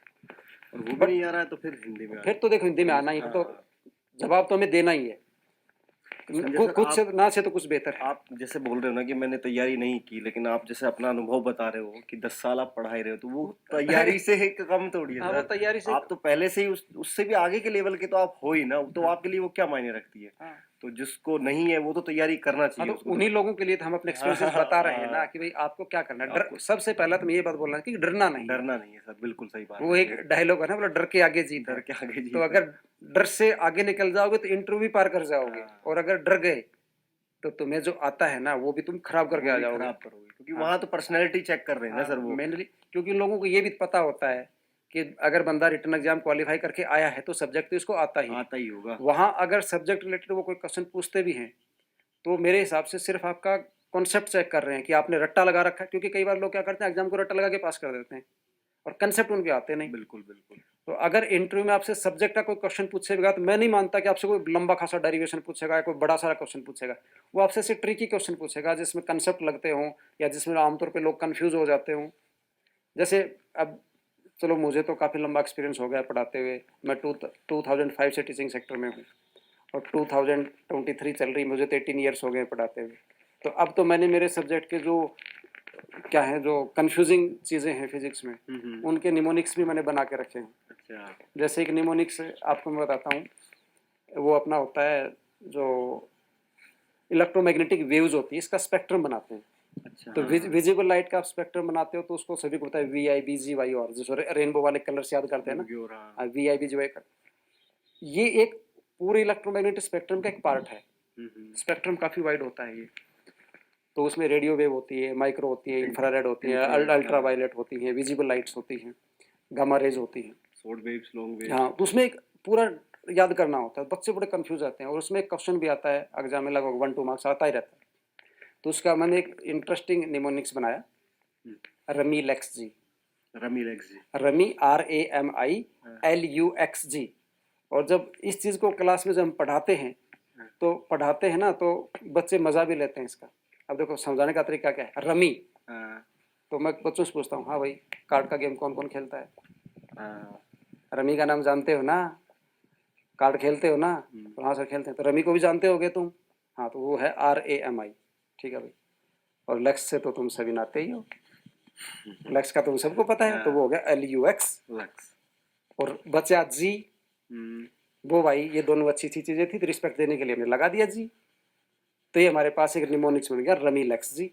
और वो भी नहीं आ रहा है तो फिर हिंदी में फिर तो देखो हिंदी में आना ही है, तो जवाब तो हमें देना ही है, कुछ से ना से तो कुछ बेहतर है। आप जैसे बोल रहे हो ना कि मैंने तैयारी नहीं की, लेकिन आप जैसे अपना अनुभव बता रहे हो कि 10 साल आप पढ़ाई रहे हो, तो वो तैयारी से एक कम थोड़ी है हाँ, वो सर। तैयारी से आप तो पहले से ही उससे भी आगे के लेवल के तो आप हो ही ना, तो आपके लिए वो क्या मायने रखती है। हाँ। तो जिसको नहीं है वो तो तैयारी करना हाँ, चाहिए तो उसको। उन्हीं लोगों के लिए तो हम अपने एक्सपीरियंस बता रहे हैं ना कि भाई आपको क्या करना है। डर, सबसे पहला तो मैं ये बात बोलना है कि डरना नहीं, डरना नहीं है सर, बिल्कुल सही बात वो है। एक डायलॉग है ना, बोला डर के आगे जीत है। डर के आगे जीत तो है। अगर डर से आगे निकल जाओगे तो इंटरव्यू भी पार कर जाओगे, हाँ। और अगर डर गए तो तुम्हें जो आता है ना वो भी तुम खराब करके आ जाओगे। खराब करोगे, क्योंकि वहां तो पर्सनैलिटी चेक कर रहे हैं ना सर वो। मेनली क्योंकि उन लोगों को ये भी पता होता है कि अगर बंदा रिटर्न एग्जाम क्वालिफाई करके आया है तो सब्जेक्ट तो इसको आता ही होगा। वहां अगर सब्जेक्ट रिलेटेड वो कोई क्वेश्चन पूछते भी हैं तो मेरे हिसाब से सिर्फ आपका कॉन्सेप्ट चेक कर रहे हैं कि आपने रट्टा लगा रखा है, क्योंकि कई बार लोग क्या करते हैं एग्जाम को रट्टा लगा के पास कर देते हैं और कंसेप्ट उनके आते नहीं। बिल्कुल बिल्कुल। तो अगर इंटरव्यू में आपसे सब्जेक्ट का कोई क्वेश्चन पूछेगा तो मैं नहीं मानता कि आपसे कोई लंबा खासा डेरिवेशन पूछेगा या कोई बड़ा सारा क्वेश्चन पूछेगा। वो आपसे से ट्रिकी क्वेश्चन पूछेगा जिसमें कंसेप्ट लगते हों या जिसमें आमतौर पे लोग कंफ्यूज हो जाते हों। जैसे अब चलो मुझे तो काफ़ी लंबा एक्सपीरियंस हो गया पढ़ाते हुए, मैं 2005 से टीचिंग सेक्टर में हूँ और 2023 चल रही, मुझे तो 18 ईयर्स हो गए पढ़ाते हुए। तो अब तो मैंने मेरे सब्जेक्ट के जो क्या है जो कंफ्यूजिंग चीज़ें हैं फिजिक्स में उनके निमोनिक्स भी मैंने बना के रखे हैं। अच्छा। जैसे एक निमोनिक्स आपको मैं बताता हूँ, वो अपना होता है जो इलेक्ट्रोमैग्नेटिक वेव्स होती है इसका स्पेक्ट्रम बनाते हैं। अच्छा। तो विजिबल लाइट का आप स्पेक्ट्रम बनाते हो तो उसको सभी को पता है V I B G Y, और जिसको रेनबो वाले कलर से याद करते हैं ना, V I B G Y. ये एक पूरे इलेक्ट्रोमैग्नेटिक स्पेक्ट्रम का एक पार्ट है। स्पेक्ट्रम काफ़ी वाइड होता है ये, तो उसमें रेडियो वेव होती है, माइक्रो होती है, इंफ्रारेड होती है, अल्ट्रा वायलेट होती है, विजिबल लाइट्स होती हैं, गामा रेज होती हैं, शॉर्ट वेव्स, लॉन्ग वेव्स। हाँ, तो उसमें एक पूरा याद करना होता है, बच्चे बड़े कंफ्यूज आते हैं और उसमें एक क्वेश्चन भी आता है एग्जाम में, लगभग 1-2 मार्क्स आता ही रहता है। तो उसका मैंने एक इंटरेस्टिंग निमोनिक्स बनाया, रमी लेक्स जी। रमी RAMILUXG। और जब इस चीज़ को क्लास में जब हम पढ़ाते हैं ना तो बच्चे मज़ा भी लेते हैं इसका। अब देखो समझाने का तरीका क्या है, रमी, तो मैं बच्चों से पूछता हूँ, हाँ भाई कार्ड का गेम कौन कौन खेलता है, रमी का नाम जानते हो ना, कार्ड खेलते हो ना, तो हाँ सर खेलते हैं। तो रमी को भी जानते होगे तुम, हाँ तो वो है RAMI, ठीक है भाई। और लेक्स से तो तुम सभी नाते ही हो, लेक्स का तुम सबको पता है, तो वो हो गया LUX। और बचा जी, वो भाई ये दोनों अच्छी चीजें थी तो रिस्पेक्ट देने के लिए हमने लगा दिया जी, तो ये हमारे पास एक निमोनिक्स बन गया रमी लेक्स जी।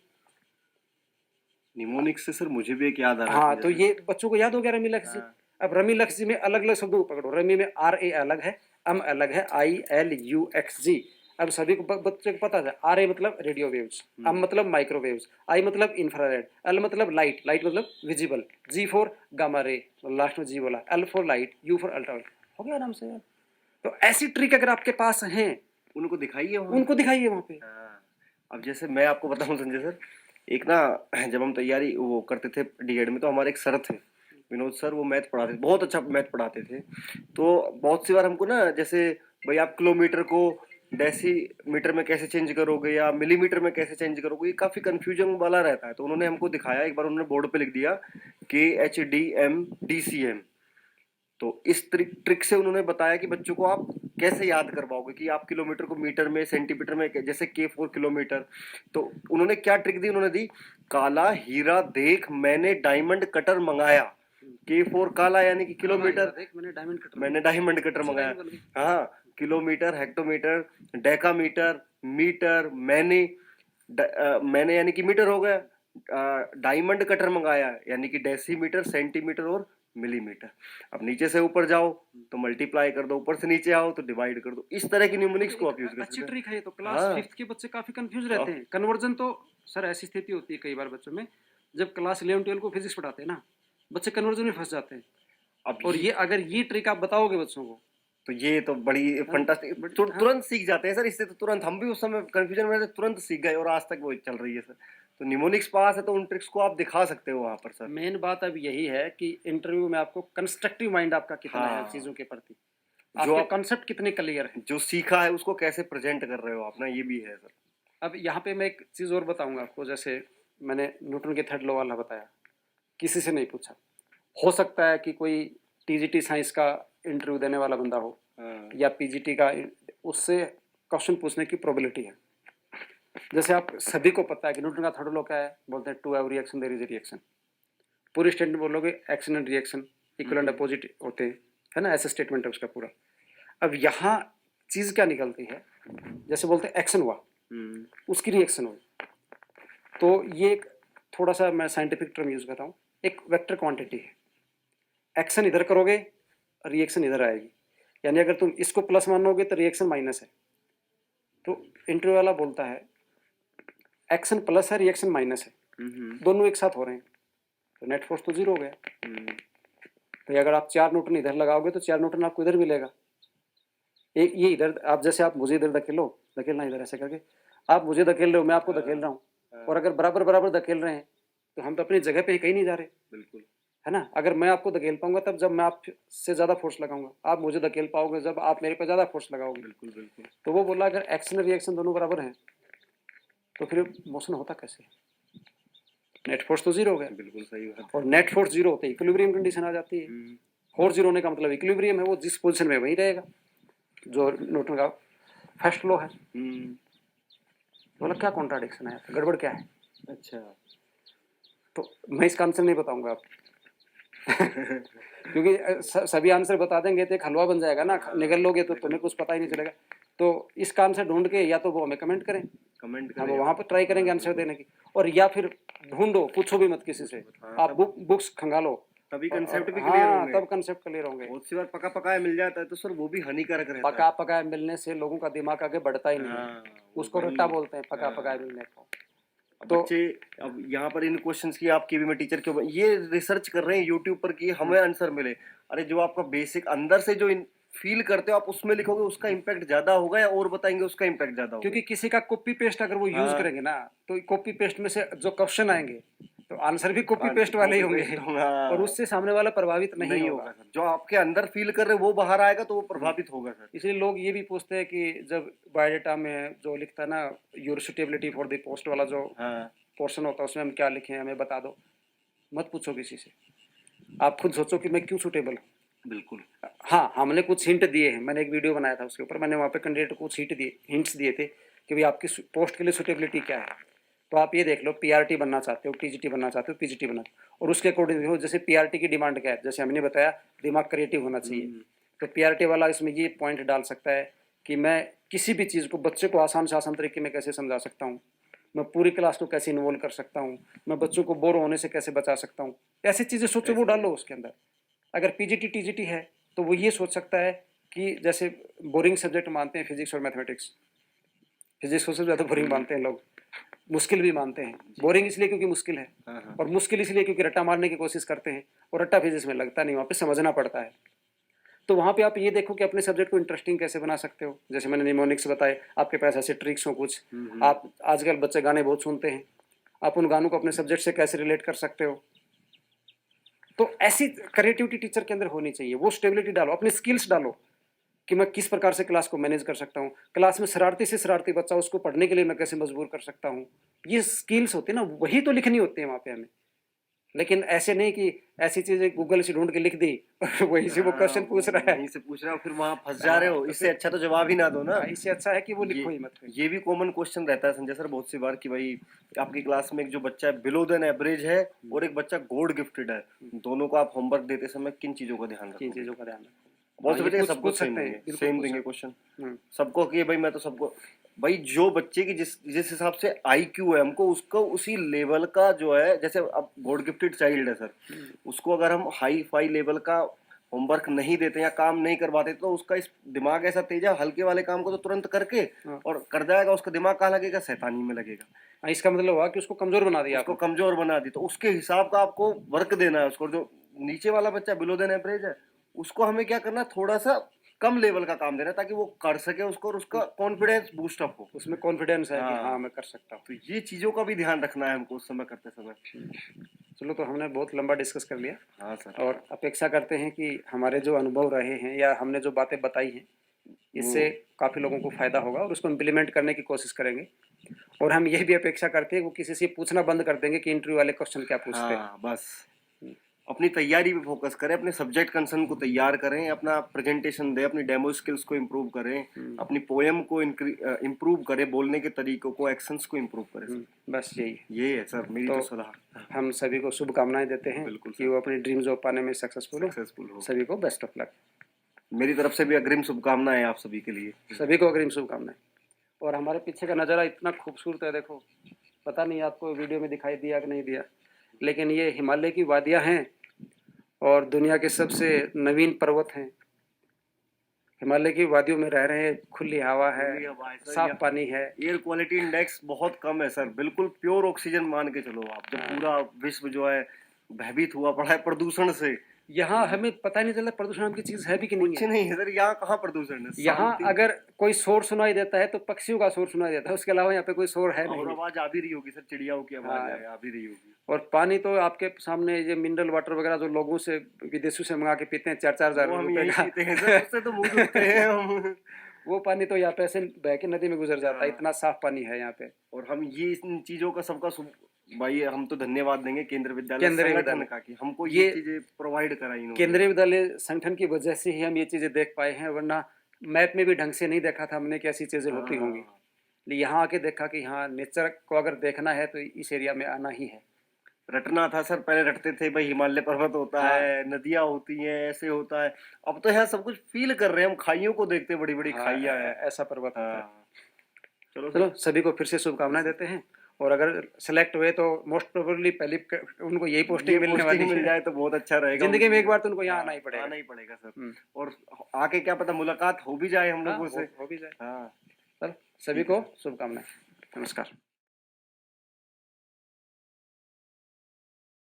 निमोनिक्स से सर मुझे भी एक याद आ रहा हाँ, तो ये बच्चों को याद हो गया रमी लेक्स जी। अब रमी लेक्स जी में अलग अलग शब्दों को पकड़ो, रमी में RA अलग है, M अलग है, ILUXG। अब सभी को बच्चे को पता है, RA मतलब रेडियो वेव्स, M मतलब माइक्रोवेव्स, I मतलब इंफ्रारेड, L मतलब लाइट, लाइट मतलब visible, G for gamma ray, last में G बोला, L for light, U for ultraviolet. हो गया आराम से यार। तो ऐसी ट्रिक अगर आपके पास हैं उनको दिखाइए, वहाँ पे। अब जैसे मैं आपको बताऊं संजय सर, एक ना जब हम तैयारी वो करते थे डीएड में, तो हमारे एक सर थे विनोद सर, वो मैथ पढ़ाते थे, बहुत अच्छा मैथ पढ़ाते थे। तो बहुत सी बार हमको ना, जैसे भाई आप किलोमीटर को डेसीमीटर में कैसे चेंज करोगे या मिलीमीटर में कैसे चेंज करोगे, ये काफ़ी कन्फ्यूजन वाला रहता है। तो उन्होंने हमको दिखाया, एक बार उन्होंने बोर्ड पे लिख दिया KHDMDCM। तो इस ट्रिक से उन्होंने बताया कि बच्चों को आप कैसे याद करवाओगे कि आप किलोमीटर को मीटर में, सेंटीमीटर में, जैसे K4 किलोमीटर। तो उन्होंने क्या ट्रिक दी, उन्होंने दी काला हीरा देख मैंने डायमंड कटर मंगाया। K4 काला यानी कि किलोमीटर, मैंने डायमंड कटर मंगाया। हाँ, किलोमीटर, हेक्टोमीटर, डेकामीटर, मीटर, मैंने यानी कि मीटर हो गया। डायमंड कटर मंगाया यानी कि डेसीमीटर, सेंटीमीटर और मिलीमीटर। अब नीचे से ऊपर जाओ तो मल्टीप्लाई कर दो, ऊपर से नीचे आओ तो डिवाइड कर दो। इस तरह की न्यूमेरिक्स को आप यूज कर सकते अच्छी हैं। ट्रिक है ये तो। क्लास हाँ। 5th के बच्चे काफी कंफ्यूज रहते हैं। कन्वर्जन तो सर ऐसी स्थिति होती है कई बार बच्चों में, जब क्लास 11 12 को फिजिक्स पढ़ाते हैं ना, बच्चे कन्वर्जन में फंस जाते हैं। अब और ये अगर ये ट्रिक आप बताओगे बच्चों को तो ये तो बड़ी फंटास्टिक, तुरंत सीख जाते हैं सर इससे। तो तुरंत हम भी उस समय कंफ्यूजन में थे, तुरंत सीख गए और आज तक वो चल रही है सर। तो निमोनिक्स पास है तो उन ट्रिक्स को आप दिखा सकते हो वहां पर सर। मेन बात अब यही है कि इंटरव्यू में आपको कंस्ट्रक्टिव माइंड आपका कितना है हाँ। चीजों के प्रति, जो आपके आप कॉन्सेप्ट कितने क्लियर है। जो सीखा है उसको कैसे प्रेजेंट कर रहे हो आप ना, ये भी है सर। अब यहाँ पे मैं एक चीज और बताऊंगा आपको। जैसे मैंने न्यूटन के थर्ड लॉ वाला बताया, किसी से नहीं पूछा। हो सकता है कि कोई टीजीटी साइंस का इंटरव्यू देने वाला बंदा हो या पीजीटी का, उससे क्वेश्चन पूछने की प्रोबेबिलिटी है। जैसे आप सभी को पता है कि न्यूटन का थर्ड लॉ क्या है, बोलते हैं to every reaction there is a reaction. पूरी स्टेटमेंट बोलोगे action and reaction equal and opposite होते हैं, है ना, ऐसा स्टेटमेंट है उसका पूरा। अब यहाँ चीज क्या निकलती है, जैसे बोलते हैं एक्शन हुआ, उसकी रिएक्शन हुई। तो ये एक थोड़ा सा मैं साइंटिफिक टर्म यूज कर रहा हूँ, एक वेक्टर क्वांटिटी है। एक्शन इधर करोगे, रिएक्शन इधर आएगी। यानी अगर तुम इसको प्लस मानोगे तो रिएक्शन माइनस है। तो इंटरव्यू वाला बोलता है एक्शन प्लस है, रिएक्शन माइनस है, दोनों एक साथ हो रहे हैं, तो नेट फोर्स तो जीरो हो गया। तो अगर आप 4 न्यूटन इधर लगाओगे तो 4 न्यूटन आपको इधर मिलेगा। एक ये इधर, आप जैसे आप मुझे इधर धकेलो, धकेलना इधर ऐसे करके, आप मुझे धकेल रहे हो, मैं आपको धकेल रहा हूँ, और अगर बराबर बराबर धकेल रहे हैं तो हम तो अपनी जगह पे कहीं नहीं जा रहे। बिल्कुल, है ना। अगर मैं आपको धकेल पाऊंगा तब जब मैं आपसे ज्यादा फोर्स लगाऊंगा, आप मुझे धकेल पाओगे जब आप मेरे पे ज्यादा फोर्स लगाओगे। बिल्कुल बिल्कुल। तो वो बोला अगर एक्शन और रिएक्शन दोनों बराबर हैं तो फिर मोशन होता कैसे, नेट फोर्स तो जीरो हो गया। बिल्कुल सही बात। और नेट फोर्स जीरो होते ही इक्विलिब्रियम कंडीशन आ जाती है। फोर्स जीरो होने का मतलब इक्विलिब्रियम है, वो जिस पोजीशन में वहीं रहेगा, जो न्यूटन का फर्स्ट लॉ है। बोला क्या कॉन्ट्राडिक्शन है, गड़बड़ क्या है। अच्छा। तो मैं इसका आंसर नहीं बताऊंगा आप क्योंकि सभी आंसर बता देंगे तो एक हलवा बन जाएगा ना, निगल लोगे तो तुम्हें कुछ पता ही नहीं चलेगा। तो इसका आंसर ढूंढ के या तो वो हमें कमेंट करें, हम वहां पर ट्राई करेंगे आंसर देने की, और या फिर ढूंढो, पूछो भी मत किसी से, आप बुक्स खंगालो, तभी कंसेप्ट भी क्लियर होंगे। तब कंसेप्ट क्लियर होंगे। बहुत सी बार पका पकाया मिल जाता है तो सर वो भी हानिकारक रहता है। पका पकाया मिलने से लोगों का दिमाग आगे बढ़ता ही नहीं है, उसको रट्टा बोलते हैं, पका पकाया मिलने को। तो बच्चे अब यहाँ पर इन क्वेश्चंस की आपकी भी, मैं टीचर क्यों ये रिसर्च कर रहे हैं यूट्यूब पर कि हमें आंसर मिले। अरे जो आपका बेसिक अंदर से जो फील करते हो आप उसमें लिखोगे, उसका इम्पैक्ट ज्यादा होगा, या और बताएंगे उसका इम्पैक्ट ज्यादा होगा। क्योंकि किसी का कॉपी पेस्ट अगर वो यूज करेंगे ना, तो कॉपी पेस्ट में से जो क्वेश्चन आएंगे तो आंसर भी कॉपी पेस्ट वाले ही होंगे, और उससे सामने वाला प्रभावित नहीं होगा। जो आपके अंदर फील कर रहे हो वो बाहर आएगा तो वो प्रभावित होगा सर। इसलिए लोग ये भी पूछते हैं कि जब बायोडाटा में जो लिखता है ना, your suitability for the post वाला जो पोर्शन होता है, उसमें हम क्या लिखे हैं हमें बता दो। मत पूछो किसी से, आप खुद सोचो कि मैं क्यों सुटेबल हूँ। बिल्कुल। हाँ, हमने कुछ हिंट दिए हैं, मैंने एक वीडियो बनाया था उसके ऊपर, मैंने वहाँ पे कैंडिडेट को कुछ हिंट्स दिए थे कि भाई आपकी पोस्ट के लिए सुटेबिलिटी क्या है। तो आप ये देख लो, पीआरटी बनना चाहते हो, टीजीटी बनना चाहते हो, पीजीटी बनना, और उसके अकॉर्डिंग देखो जैसे पीआरटी की डिमांड क्या है। जैसे हमने बताया दिमाग क्रिएटिव होना चाहिए, तो पीआरटी वाला इसमें ये पॉइंट डाल सकता है कि मैं किसी भी चीज़ को बच्चे को आसान से आसान तरीके में कैसे समझा सकता हूँ, मैं पूरी क्लास को कैसे इन्वॉल्व कर सकता हूँ, मैं बच्चों को बोर होने से कैसे बचा सकता हूँ। ऐसी चीज़ें सोचो, वो डालो उसके अंदर। अगर पीजीटी टीजीटी है तो वो ये सोच सकता है कि जैसे बोरिंग सब्जेक्ट मानते हैं फिजिक्स और मैथमेटिक्स, फिजिक्स को सबसे ज़्यादा बोरिंग मानते हैं लोग, मुश्किल भी मानते हैं। बोरिंग इसलिए क्योंकि मुश्किल है, और मुश्किल इसलिए क्योंकि रट्टा मारने की कोशिश करते हैं, और रट्टा फिजिक्स में लगता नहीं, वहाँ पे समझना पड़ता है। तो वहाँ पे आप ये देखो कि अपने सब्जेक्ट को इंटरेस्टिंग कैसे बना सकते हो। जैसे मैंने निमोनिक्स बताए, आपके पास ऐसे ट्रिक्स हो कुछ। आप आजकल बच्चे गाने बहुत सुनते हैं, आप उन गानों को अपने सब्जेक्ट से कैसे रिलेट कर सकते हो। तो ऐसी क्रिएटिविटी टीचर के अंदर होनी चाहिए। वो स्टेबिलिटी डालो, अपनी स्किल्स डालो कि मैं किस प्रकार से क्लास को मैनेज कर सकता हूँ, क्लास में शरारती से शरारती बच्चा उसको पढ़ने के लिए मैं कैसे मजबूर कर सकता हूँ। ये स्किल्स होती है ना, वही तो लिखनी होती है वहाँ पे हमें। लेकिन ऐसे नहीं कि ऐसी चीजें गूगल से ढूंढ के लिख दी और वही से वो क्वेश्चन पूछ रहा है। वहीं से पूछ रहा हूँ, फिर वहां फंस जा रहे हो। तो इससे फिर अच्छा तो जवाब ही ना दो ना। इससे अच्छा है कि वो ये लिखो ही मत फिर। ये भी कॉमन क्वेश्चन रहता है संजय सर बहुत सी बार कि भाई आपकी क्लास में एक जो बच्चा बिलो देन एवरेज है और एक बच्चा गॉड गिफ्टेड है, दोनों को आप होमवर्क देते समय किन चीजों का ध्यान किन रखोगे? चीजों का ध्यान रखो। बहुत हाँ, से ये बच्चे पूछ सबको पूछ सेम सकते हैं, देंगे, बिल्कुल सेम पूछ देंगे सकते क्वेश्चन हैं। सबको कि भाई मैं तो सबको, भाई जो बच्चे की जिस जिस हिसाब से आईक्यू है हमको उसको उसी लेवल का जो है, जैसे अब गॉड गिफ्टेड चाइल्ड है सर, उसको अगर हम हाई फाई लेवल का होमवर्क नहीं देते या काम नहीं करवाते तो उसका इस दिमाग ऐसा तेज है, हल्के वाले काम को तो तुरंत करके हाँ। और कर जाएगा, उसका दिमाग कहाँ लगेगा? शैतानी में लगेगा। हाँ, इसका मतलब हुआ कि उसको कमजोर बना दिया उसको आपने। कमजोर बना दी, तो उसके हिसाब का आपको वर्क देना है उसको। जो नीचे वाला बच्चा बिलो देन एवरेज है उसको हमें क्या करना है, थोड़ा सा कम लेवल का काम देना है ताकि वो कर सके उसको और उसका कॉन्फिडेंस बूस्ट अप हो। उसमें कॉन्फिडेंस है कि हाँ, हाँ मैं कर सकता हूँ। तो ये चीजों का भी ध्यान रखना है हमको उस समय करते समय। चलो, तो हमने बहुत लंबा डिस्कस कर लिया हाँ सर, और अपेक्षा करते हैं कि हमारे जो अनुभव रहे हैं या हमने जो बातें बताई हैं इससे काफ़ी लोगों को फायदा होगा और उसको इम्प्लीमेंट करने की कोशिश करेंगे। और हम ये भी अपेक्षा करते हैं कि वो किसी से पूछना बंद कर देंगे कि इंटरव्यू वाले क्वेश्चन क्या पूछते हैं। हाँ बस अपनी तैयारी पे फोकस करें, अपने सब्जेक्ट कंसर्न को तैयार करें, अपना प्रेजेंटेशन दें, अपनी डेमो स्किल्स को इम्प्रूव करें, अपनी पोएम को इम्प्रूव करें, बोलने के तरीकों को, एक्शंस को इम्प्रूव करें। बस यही है। ये है सर मेरी तो तो सलाह। हम सभी को शुभकामनाएं देते हैं बिल्कुल कि सर, वो अपनी ड्रीम जॉब पाने में सक्सेसफुल हो। सक्सेसफुल हो। सभी को बेस्ट ऑफ लक। मेरी तरफ से भी अग्रिम शुभकामनाएं आप सभी के लिए। सभी को अग्रिम शुभकामनाएं। और हमारे पीछे का नज़ारा इतना खूबसूरत है, देखो, पता नहीं आपको वीडियो में दिखाई दिया कि नहीं दिया, लेकिन ये हिमालय की वादियाँ हैं और दुनिया के सबसे नवीन पर्वत हैं। हिमालय की वादियों में रह रहे हैं, खुली हवा है, खुली हवा है सर, साफ पानी है। एयर क्वालिटी इंडेक्स बहुत कम है सर, बिल्कुल प्योर ऑक्सीजन मान के चलो आप। जब पूरा विश्व जो है भयभीत हुआ पड़ा है प्रदूषण से, यहाँ हमें पता ही नहीं चलता प्रदूषण नाम की चीज है भी कि नहीं कुछ है। नहीं है सर, यहाँ कहाँ प्रदूषण है? यहाँ शांति। अगर कोई शोर सुनाई देता है तो पक्षियों का शोर सुनाई देता है, उसके अलावा यहाँ पे कोई शोर है और नहीं। आवाज आ भी रही होगी सर, चिड़ियाओं की आवाज हाँ। आ भी रही होगी। और पानी तो आपके सामने ये मिनरल वाटर वगैरह जो लोगों से विदेशों से मंगा के पीते हैं 4-4 हजार वो हम रुपए यही का, पीते हैं सर, उससे तो मुंह धुलते हैं हम। वो पानी तो यहाँ पे ऐसे बह के नदी में गुजर जाता है, हाँ। इतना साफ पानी है यहाँ पे। और हम ये इन चीजों का सबका भाई हम तो धन्यवाद देंगे केंद्रीय विद्यालय केंद्रीय संगठन विद्यालय का कि हमको ये चीजें प्रोवाइड कराई इन्होंने। केंद्रीय विद्यालय संगठन की वजह से ही हम ये चीजें देख पाए हैं, वरना मैप में भी ढंग से नहीं देखा था हमने कि ऐसी चीजें होती होंगी। यहाँ आके देखा कि हाँ, नेचर को अगर देखना है तो इस एरिया में आना ही है। रटना था सर, पहले रटते थे भाई हिमालय पर्वत होता है, नदियां होती हैं, ऐसे होता है। अब तो यहाँ सब कुछ फील कर रहे हैं हम, खाइयों को देखते हैं, बड़ी बड़ी खाइयां हैं। ऐसा पर्वत होता है। चलो चलो, सभी को फिर से शुभकामनाएं देते हैं और अगर सेलेक्ट हुए तो मोस्ट प्रोबेबली पहली उनको यही पोस्टिंग मिलने वाली मिल है। जाए तो बहुत अच्छा रहेगा। जिंदगी में एक बार तो उनको यहाँ आना ही पड़ेगा। आना ही पड़ेगा सर, और आके क्या पता मुलाकात हो भी जाए हम लोगों से। हो भी जाए। हाँ, चलो, सभी को शुभकामनाएं। नमस्कार।